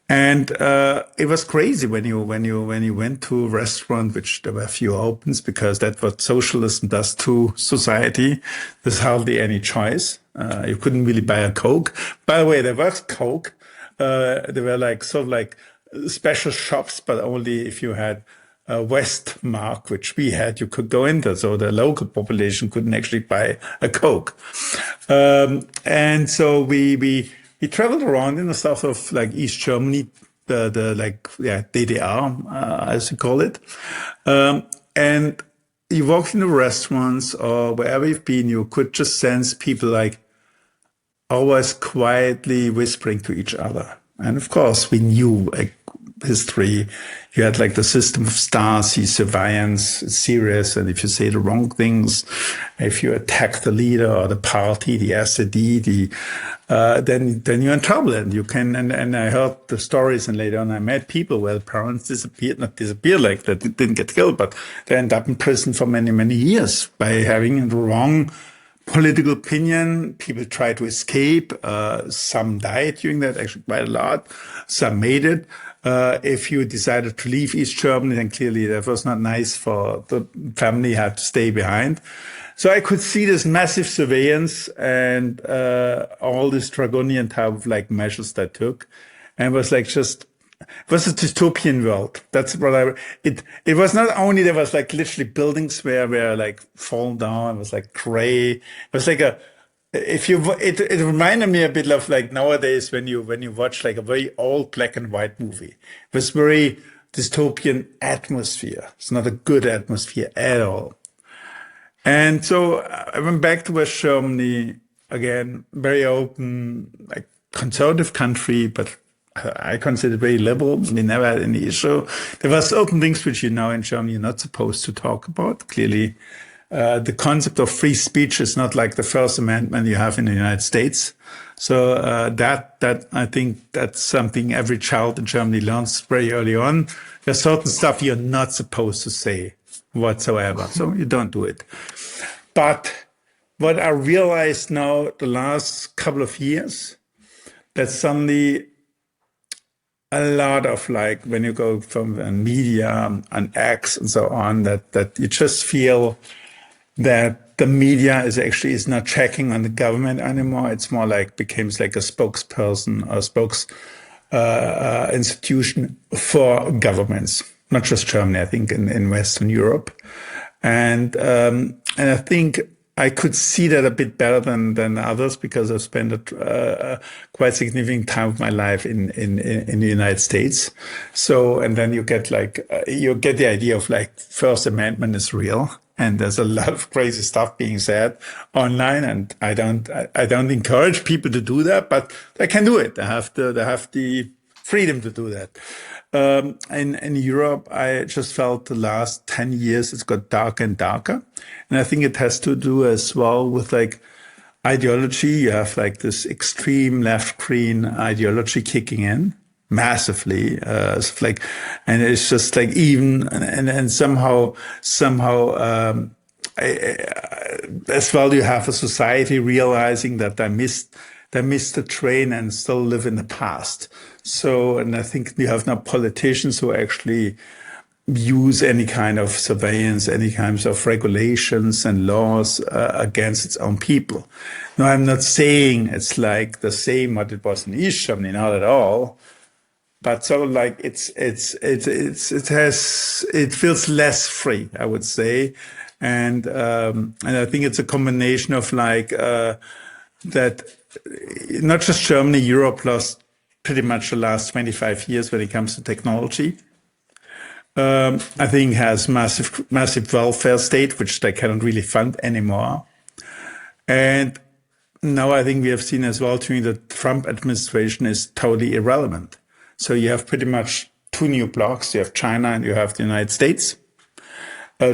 and it was crazy when you went to a restaurant, which there were few opens because that's what socialism does to society. There's hardly any choice. You couldn't really buy a Coke. By the way, there was Coke. There were like sort of like special shops, but only if you had Westmark, which we had, you could go into. So the local population couldn't actually buy a Coke. And so we traveled around in the south of like East Germany, the DDR, as you call it. And you walked into restaurants or wherever you've been, you could just sense people like always quietly whispering to each other. And of course, we knew like history. You had like the system of STRC, surveillance, it's serious. And if you say the wrong things, if you attack the leader or the party, the SED, then you're in trouble. And you can, and I heard the stories, and later on I met people where the parents not disappeared like that, didn't get killed, but they end up in prison for many, many years by having the wrong political opinion. People tried to escape. Some died during that, actually quite a lot. Some made it. If you decided to leave East Germany, then clearly that was not nice for the family, had to stay behind. So I could see this massive surveillance and all this draconian type of like measures that took, and it was like it was a dystopian world. That's what it was. Not only there was like literally buildings where like fallen down. It was like gray. It was like it reminded me a bit of like nowadays when you watch like a very old black and white movie. It was very dystopian atmosphere. It's not a good atmosphere at all. And so I went back to West Germany again, very open, like conservative country, but I consider it very liberal. We never had any issue. There were certain things which in Germany you're not supposed to talk about. Clearly, the concept of free speech is not like the First Amendment you have in the United States. So that I think that's something every child in Germany learns very early on. There's certain stuff you're not supposed to say whatsoever, so you don't do it. But what I realized now the last couple of years, that suddenly a lot of like when you go from media and X and so on, that you just feel that the media is not checking on the government anymore. It's more like becomes like a spokesperson or spokes institution for governments, not just Germany. I think in Western Europe, and I think I could see that a bit better than others because I've spent a quite significant time of my life in the United States. So, and then you get the idea of like First Amendment is real. and there's a lot of crazy stuff being said online, and I don't encourage people to do that, but they can do it. They have the freedom to do that. In Europe, I just felt the last 10 years it's got darker and darker, and I think it has to do as well with like ideology. You have like this extreme left-green ideology kicking in massively, it's like, and it's just like even and somehow as well you have a society realizing that they missed the train and still live in the past. So, and I think we have now politicians who actually use any kind of surveillance, any kinds of regulations and laws against its own people. Now, I'm not saying it's like the same what it was in East Germany, not at all. But so like it feels less free, I would say, and I think it's a combination of like that. Not just Germany, Europe lost pretty much the last 25 years when it comes to technology. I think has massive welfare state, which they cannot really fund anymore. And now I think we have seen as well during the Trump administration is totally irrelevant. So you have pretty much two new blocks. You have China and you have the United States.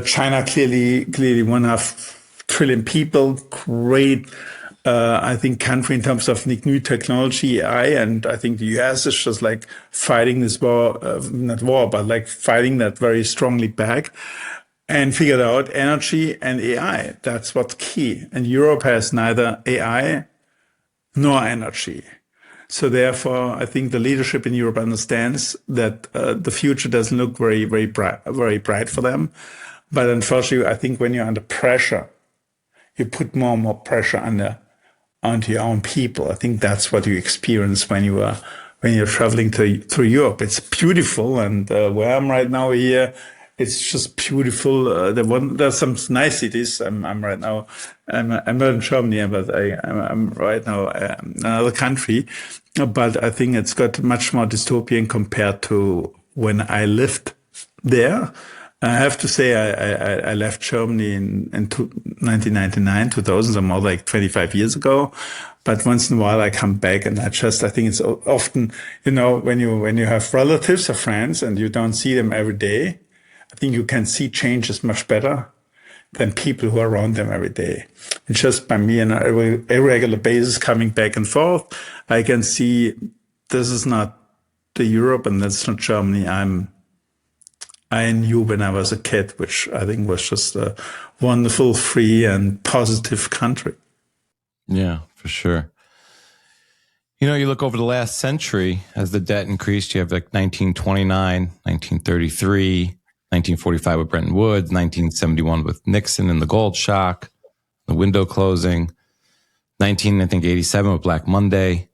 China clearly 1.5 trillion people, great, I think, country in terms of new technology, AI, and I think the US is just like fighting this war, not war, but like fighting that very strongly back, and figured out energy and AI. That's what's key. And Europe has neither AI nor energy. So therefore, I think the leadership in Europe understands that the future doesn't look very bright for them. But unfortunately, I think when you're under pressure, you put more and more pressure onto your own people. I think that's what you experience when you're traveling through Europe. It's beautiful, and where I'm right now here, it's just beautiful. There's some nice cities. I'm right now. I'm not in Germany, but I'm right now in another country. But I think it's got much more dystopian compared to when I lived there. I have to say I left Germany in 1999, 2000, so more like 25 years ago. But once in a while I come back, and I think it's often, when you have relatives or friends and you don't see them every day, I think you can see changes much better than people who are around them every day. And just by me on a irregular basis coming back and forth, I can see this is not the Europe and that's not Germany I knew when I was a kid, which I think was just a wonderful, free and positive country. Yeah, for sure. You look over the last century as the debt increased, you have like 1929, 1933, 1945 with Bretton Woods, 1971 with Nixon and the gold shock, the window closing, 87 with Black Monday,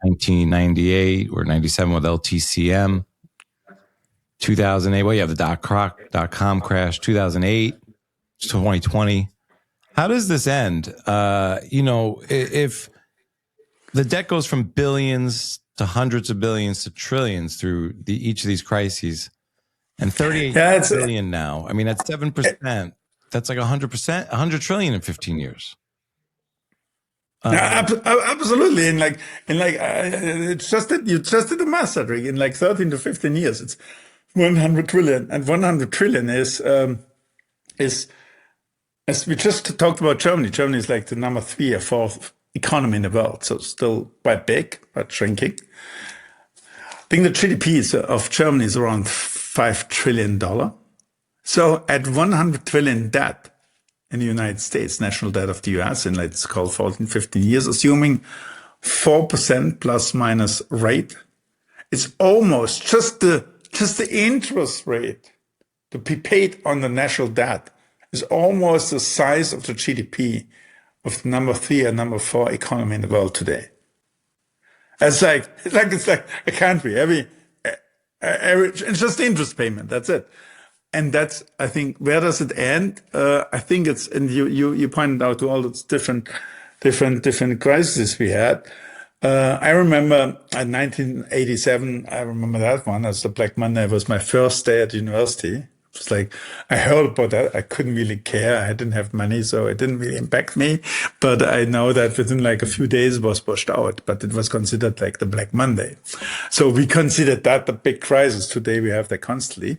1998 or 97 with LTCM, 2008, well, you have the .com crash, 2008, 2020. How does this end? If the debt goes from billions to hundreds of billions to trillions through each of these crises, and 38 billion now. I mean, that's 7%. That's like 100%, 100 trillion in 15 years. Absolutely. It's just that you just did the math, Cedric. In like 13 to 15 years, it's 100 trillion, and 100 trillion is as we just talked about Germany. Germany is like the number 3 or 4th economy in the world, so it's still quite big but shrinking. I think the GDP of Germany is around $5 trillion. So at 100 trillion debt in the United States, national debt of the US in let's call 14, 15 years, assuming 4% plus minus rate, it's almost just the interest rate to be paid on the national debt is almost the size of the GDP of the number 3 and number 4 economy in the world today. It's like a country. Every it's just interest payment. That's it. And that's, I think, where does it end? I think it's, and you pointed out to all those different crises we had. I remember in 1987, I remember that one as the Black Monday was my first day at university. It's like, I heard about that. I couldn't really care. I didn't have money, so it didn't really impact me. But I know that within like a few days it was pushed out, but it was considered like the Black Monday. So we considered that the big crisis. Today we have that constantly.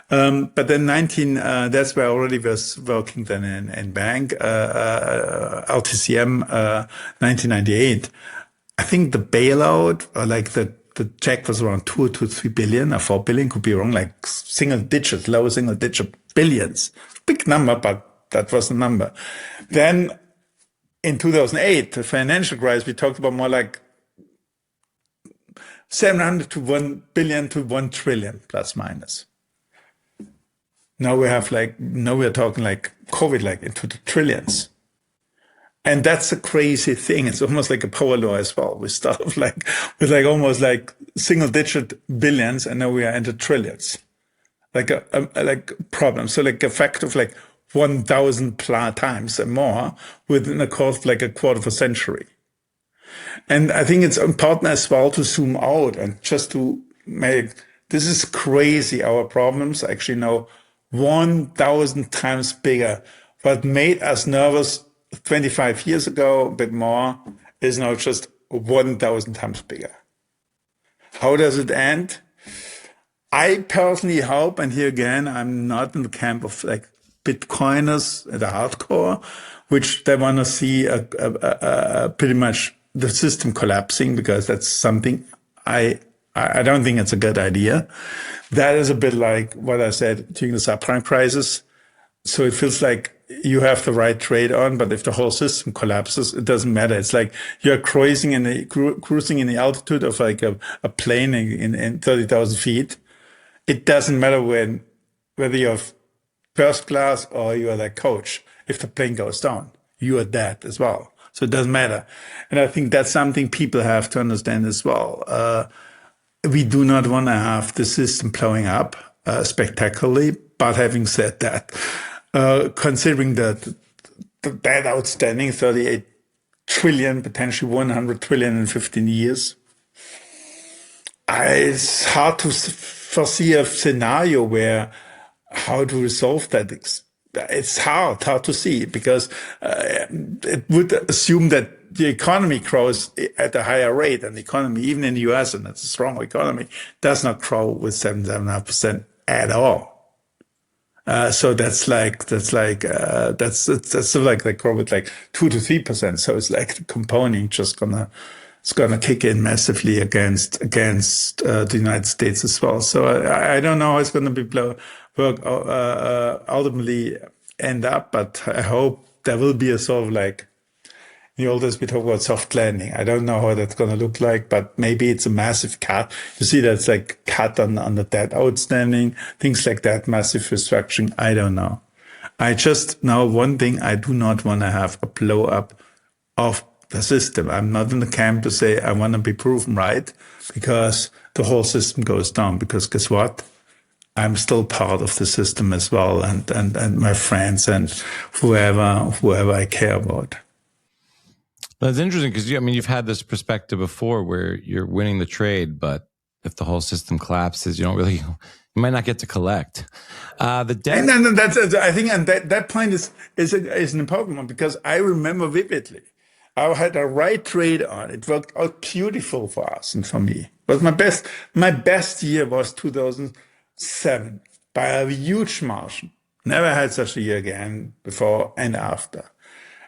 But then that's where I already was working then in bank, LTCM, 1998. I think the bailout, or like the check was around 2 to 3 billion or 4 billion, could be wrong, like low single digit billions. Big number, but that was the number. Then in 2008, the financial crisis, we talked about more like 700 to 1 billion to 1 trillion plus minus. Now we're talking like COVID, like into the trillions. And that's a crazy thing. It's almost like a power law as well. We start off with almost like single digit billions, and now we are into trillions. Like a problem. So like a fact of like 1,000 times and more within the course of like a quarter of a century. And I think it's important as well to zoom out and just to make, this is crazy. Our problems are actually now 1,000 times bigger. What made us nervous 25 years ago, a bit more, is now just 1,000 times bigger. How does it end? I personally hope, and here again, I'm not in the camp of like Bitcoiners at the hardcore, which they want to see pretty much the system collapsing, because that's something I don't think it's a good idea. That is a bit like what I said during the subprime crisis. So it feels like you have the right trade on, but if the whole system collapses, it doesn't matter. It's like you're cruising in the altitude of like a plane in 30,000 feet. It doesn't matter whether you're first class or you're like coach. If the plane goes down, you are dead as well. So it doesn't matter. And I think that's something people have to understand as well. We do not want to have the system blowing up spectacularly. But having said that, considering that the debt outstanding, 38 trillion, potentially 100 trillion in 15 years, it's hard to foresee a scenario where how to resolve that. It's hard to see, because it would assume that the economy grows at a higher rate, and the economy, even in the US, and it's a strong economy, does not grow with 7.5% at all. So that's sort of like they grow with like 2 to 3%. So it's like the compounding just it's gonna kick in massively against the United States as well. So I don't know how it's gonna ultimately end up, but I hope there will be a sort of like, in the old days we talk about soft landing. I don't know how that's going to look like, but maybe it's a massive cut. You see that's like cut on the debt outstanding, things like that, massive restructuring. I don't know. I just know one thing. I do not want to have a blow up of the system. I'm not in the camp to say I want to be proven right because the whole system goes down, because guess what? I'm still part of the system as well, and my friends and whoever I care about. That's interesting, because you've had this perspective before where you're winning the trade, but if the whole system collapses, you might not get to collect the debt. And that's, I think, and that point is an important one, because I remember vividly. I had a right trade on. It worked out beautiful for us and for me. But my best year was 2007 by a huge margin. Never had such a year again before and after.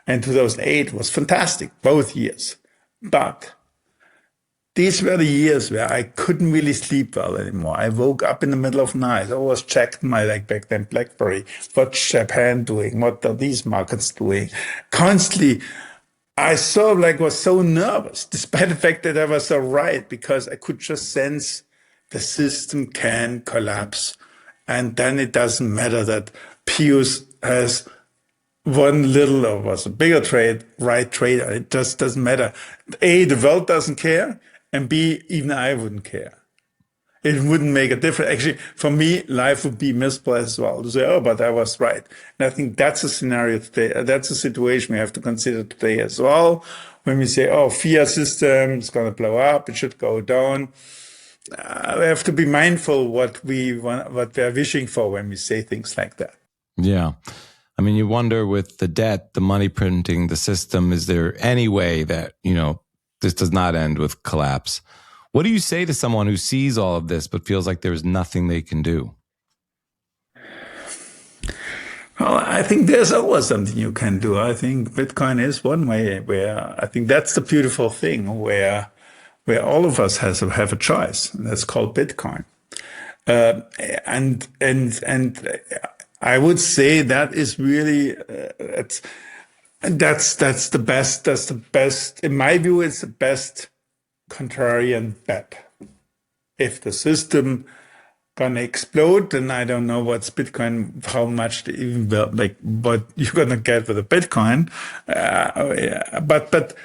And 2008 was fantastic, both years. But these were the years where I couldn't really sleep well anymore. I woke up in the middle of the night. I always checked my, like back then, BlackBerry. What's Japan doing? What are these markets doing? Constantly, I sort of like was so nervous, despite the fact that I was so right, because I could just sense the system can collapse. And then it doesn't matter that Pius has one little or was a bigger right trade. It just doesn't matter. A, the world doesn't care, and B, even I wouldn't care. It wouldn't make a difference. Actually, for me, life would be miserable as well to say, oh, but I was right. And I think that's a scenario today. That's a situation we have to consider today as well. When we say, oh, fiat system is going to blow up, it should go down. we have to be mindful what we want, what we are wishing for when we say things like that. Yeah. I mean, you wonder with the debt, the money printing, the system, is there any way that, this does not end with collapse? What do you say to someone who sees all of this but feels like there's nothing they can do? Well, I think there's always something you can do. I think Bitcoin is one way where I think that's the beautiful thing where all of us have a choice. And that's called Bitcoin. And I would say that is really, that's the best, in my view, it's the best contrarian bet. If the system gonna explode, then I don't know what's Bitcoin, how much even what you're gonna get with a Bitcoin. But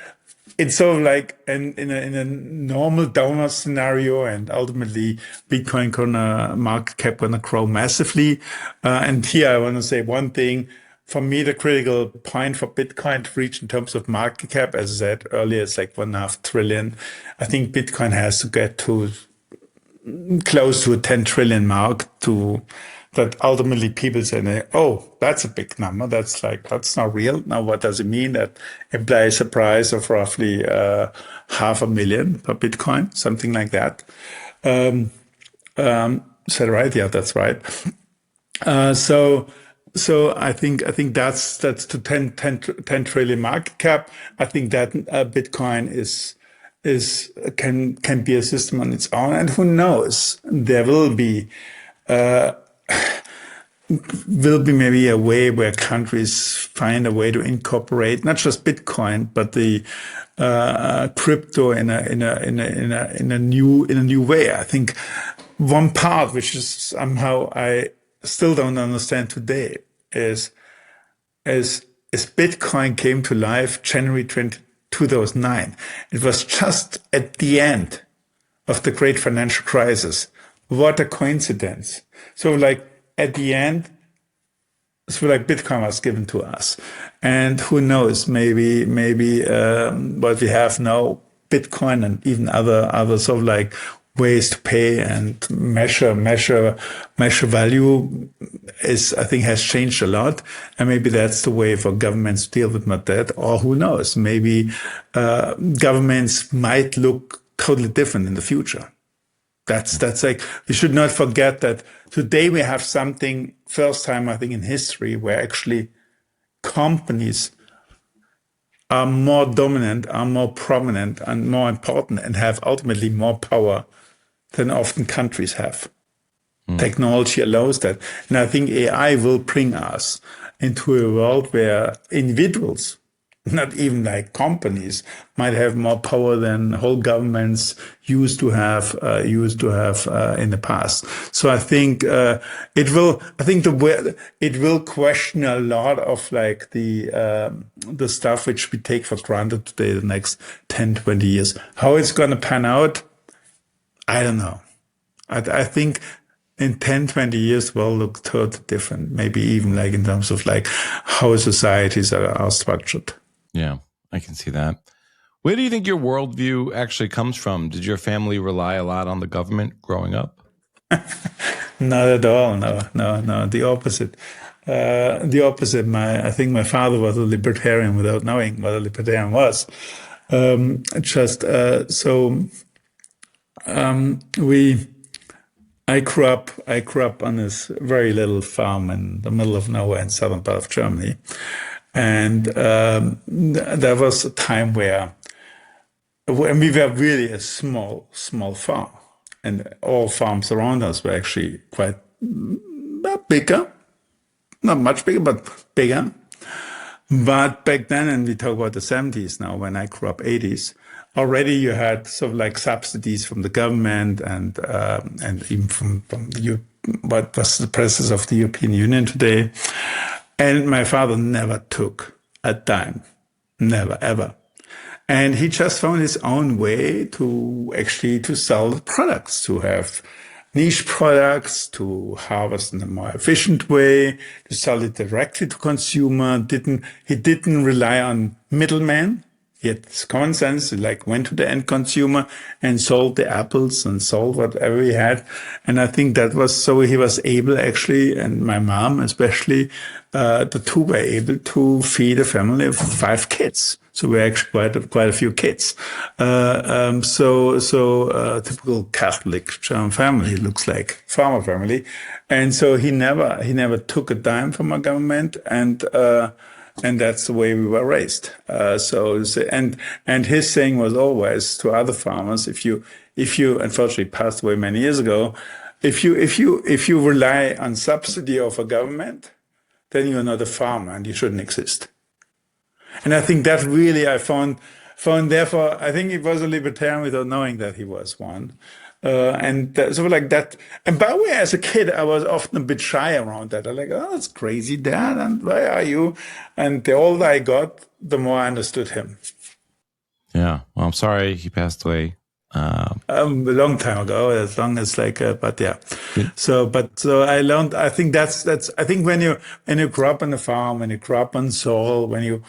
it's sort of like in a normal donor scenario, and ultimately Bitcoin market cap gonna grow massively. And here I want to say one thing. For me, the critical point for Bitcoin to reach in terms of market cap, as I said earlier, it's like 1.5 trillion. I think Bitcoin has to get to close to a 10 trillion mark to that ultimately people say, oh, that's a big number. That's not real. Now, what does it mean? That implies a price of roughly $500,000 per Bitcoin, something like that. Is that right? Yeah, that's right. So I think that's to 10 trillion market cap. I think that Bitcoin can be a system on its own, and who knows, there will be maybe a way where countries find a way to incorporate not just Bitcoin but the crypto in a new way. I think one part which is somehow I still don't understand today is Bitcoin came to life January 2009. It was just at the end of the great financial crisis. What a coincidence. So at the end, so Bitcoin was given to us. And who knows, maybe what we have now, Bitcoin and even other sort of ways to pay and measure value I think has changed a lot. And maybe that's the way for governments to deal with my debt. Or who knows, maybe governments might look totally different in the future. That's we should not forget that today we have something, first time I think in history, where actually companies are more dominant, are more prominent and more important and have ultimately more power than often countries have. Technology allows that. And I think AI will bring us into a world where individuals, not even companies, might have more power than whole governments used to have in the past. So I think it will question a lot of the stuff which we take for granted today the next 10, 20 years. How it's going to pan out, I don't know. I think in 10, 20 years will look totally different. Maybe even in terms of how societies are structured. Yeah, I can see that. Where do you think your worldview actually comes from? Did your family rely a lot on the government growing up? Not at all. No. The opposite. I think my father was a libertarian without knowing what a libertarian was. I grew up on this very little farm in the middle of nowhere in southern part of Germany. And there was a time when we were really a small farm, and all farms around us were actually quite bigger, not much bigger, but bigger. But back then, and we talk about the 70s now, when I grew up 80s, already you had sort of subsidies from the government and even from what was the president of the European Union today. And my father never took a dime, never, ever. And he just found his own way to sell the products, to have niche products, to harvest in a more efficient way, to sell it directly to consumer. He didn't rely on middlemen. He had this common sense. He like went to the end consumer and sold the apples and sold whatever he had. And I think that was so he was able actually, and my mom especially, the two were able to feed a family of 5 kids. So we're actually quite a few kids. Typical Catholic German family looks like farmer family. And so he never took a dime from our government, and that's the way we were raised. And his saying was always to other farmers, if you unfortunately passed away many years ago, if you rely on subsidy of a government, then you're not a farmer and you shouldn't exist. And I think that really I found therefore, I think he was a libertarian without knowing that he was one. So like that. And by the way, as a kid, I was often a bit shy around that. I'm like, oh, that's crazy, Dad. And why are you? And the older I got, the more I understood him. Yeah. Well, I'm sorry he passed away. A long time ago, as long as like, but yeah. So I learned, I think I think when you grow up on a farm, when you grow up on soil, when you,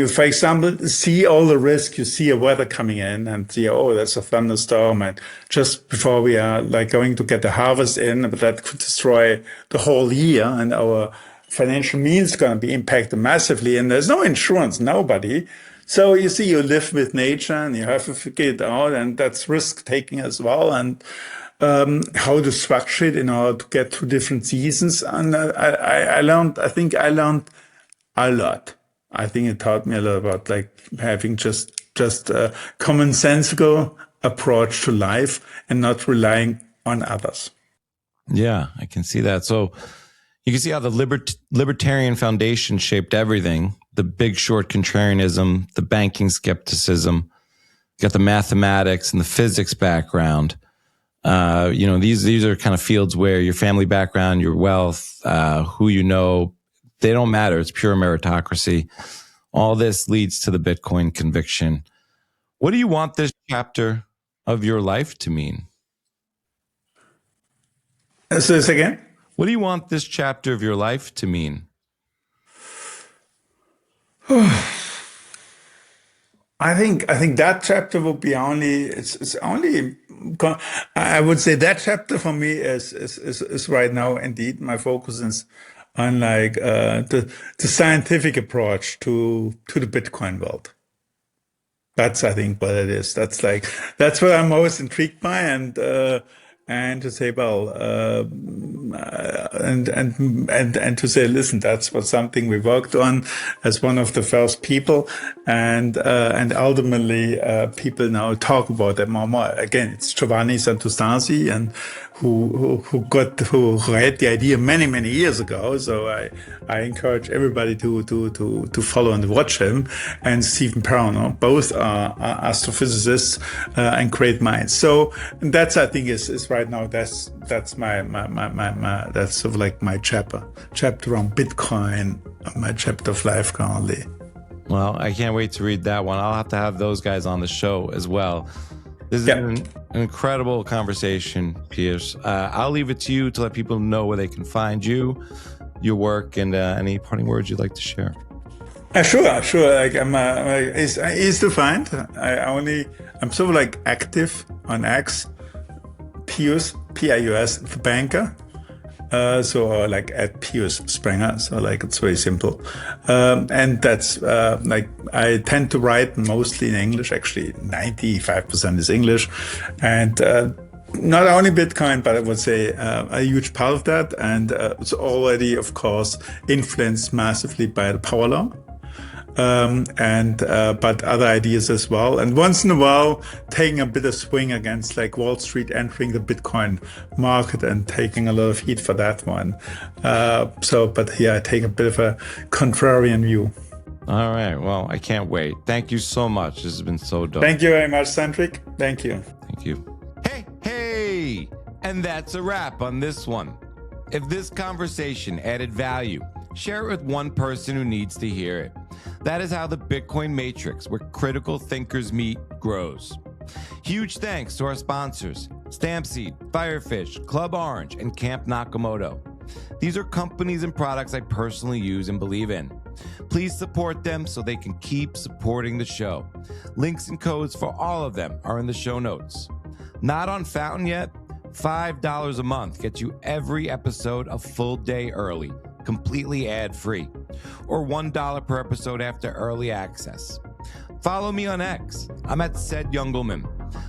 for example, see all the risk, you see a weather coming in and see, oh, that's a thunderstorm. And just before we are like going to get the harvest in, but that could destroy the whole year and our financial means going to be impacted massively. And there's no insurance, nobody. So you see, you live with nature and you have to figure it out. And that's risk taking as well. And, how to structure it in order to get through different seasons. And I learned a lot. I think it taught me a lot about like having just a commonsensical approach to life and not relying on others. Yeah, I can see that. So you can see how the libertarian foundation shaped everything. The Big Short contrarianism, the banking skepticism, got the mathematics and the physics background. These are kind of fields where your family background, your wealth, who you know, they don't matter. It's pure meritocracy. All this leads to the Bitcoin conviction. What do you want this chapter of your life to mean? Say this again. What do you want this chapter of your life to mean? I think that chapter would be only. I would say that chapter for me is right now indeed my focus is on like the scientific approach to the Bitcoin world. That's I think what it is. That's what I'm most intrigued by, and to say, well, and to say, listen, that's what something we worked on as one of the first people, and ultimately people now talk about that more and more. Again, it's Giovanni Santostasi, and who had the idea many years ago. So I encourage everybody to follow and watch him, and Stephen Perino. Both are astrophysicists and great minds. So that's I think is right now that's my that's sort of like my chapter on Bitcoin, my chapter of life currently. Well, I can't wait to read that one. I'll have to have those guys on the show as well. This is an incredible conversation, Pius. I'll leave it to you to let people know where they can find you, your work, and any parting words you'd like to share. Sure. Like I'm easy to find. I'm sort of like active on X, Pius, Pius, the banker. So like at Pius Sprenger. So like it's very simple. And that's like I tend to write mostly in English. Actually, 95% is English, and not only Bitcoin, but I would say a huge part of that. And it's already, of course, influenced massively by the power law. But other ideas as well. And once in a while, taking a bit of swing against like Wall Street entering the Bitcoin market and taking a lot of heat for that one. But I take a bit of a contrarian view. All right. Well, I can't wait. Thank you so much. This has been so dope. Thank you very much, Centric. Thank you. Thank you. Hey. And that's a wrap on this one. If this conversation added value, share it with one person who needs to hear it. That is how the Bitcoin Matrix, where critical thinkers meet, grows. Huge thanks to our sponsors, Stampseed, Firefish, Club Orange, and Camp Nakamoto. These are companies and products I personally use and believe in. Please support them so they can keep supporting the show. Links and codes for all of them are in the show notes. Not on Fountain yet? $5 a month gets you every episode a full day early, completely ad-free, or $1 per episode after early access. Follow me on X. I'm at Said Youngelman.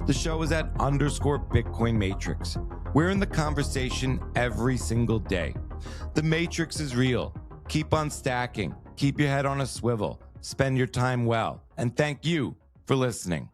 The show is at _Bitcoin Matrix. We're in the conversation every single day. The Matrix is real. Keep on stacking. Keep your head on a swivel. Spend your time well. And thank you for listening.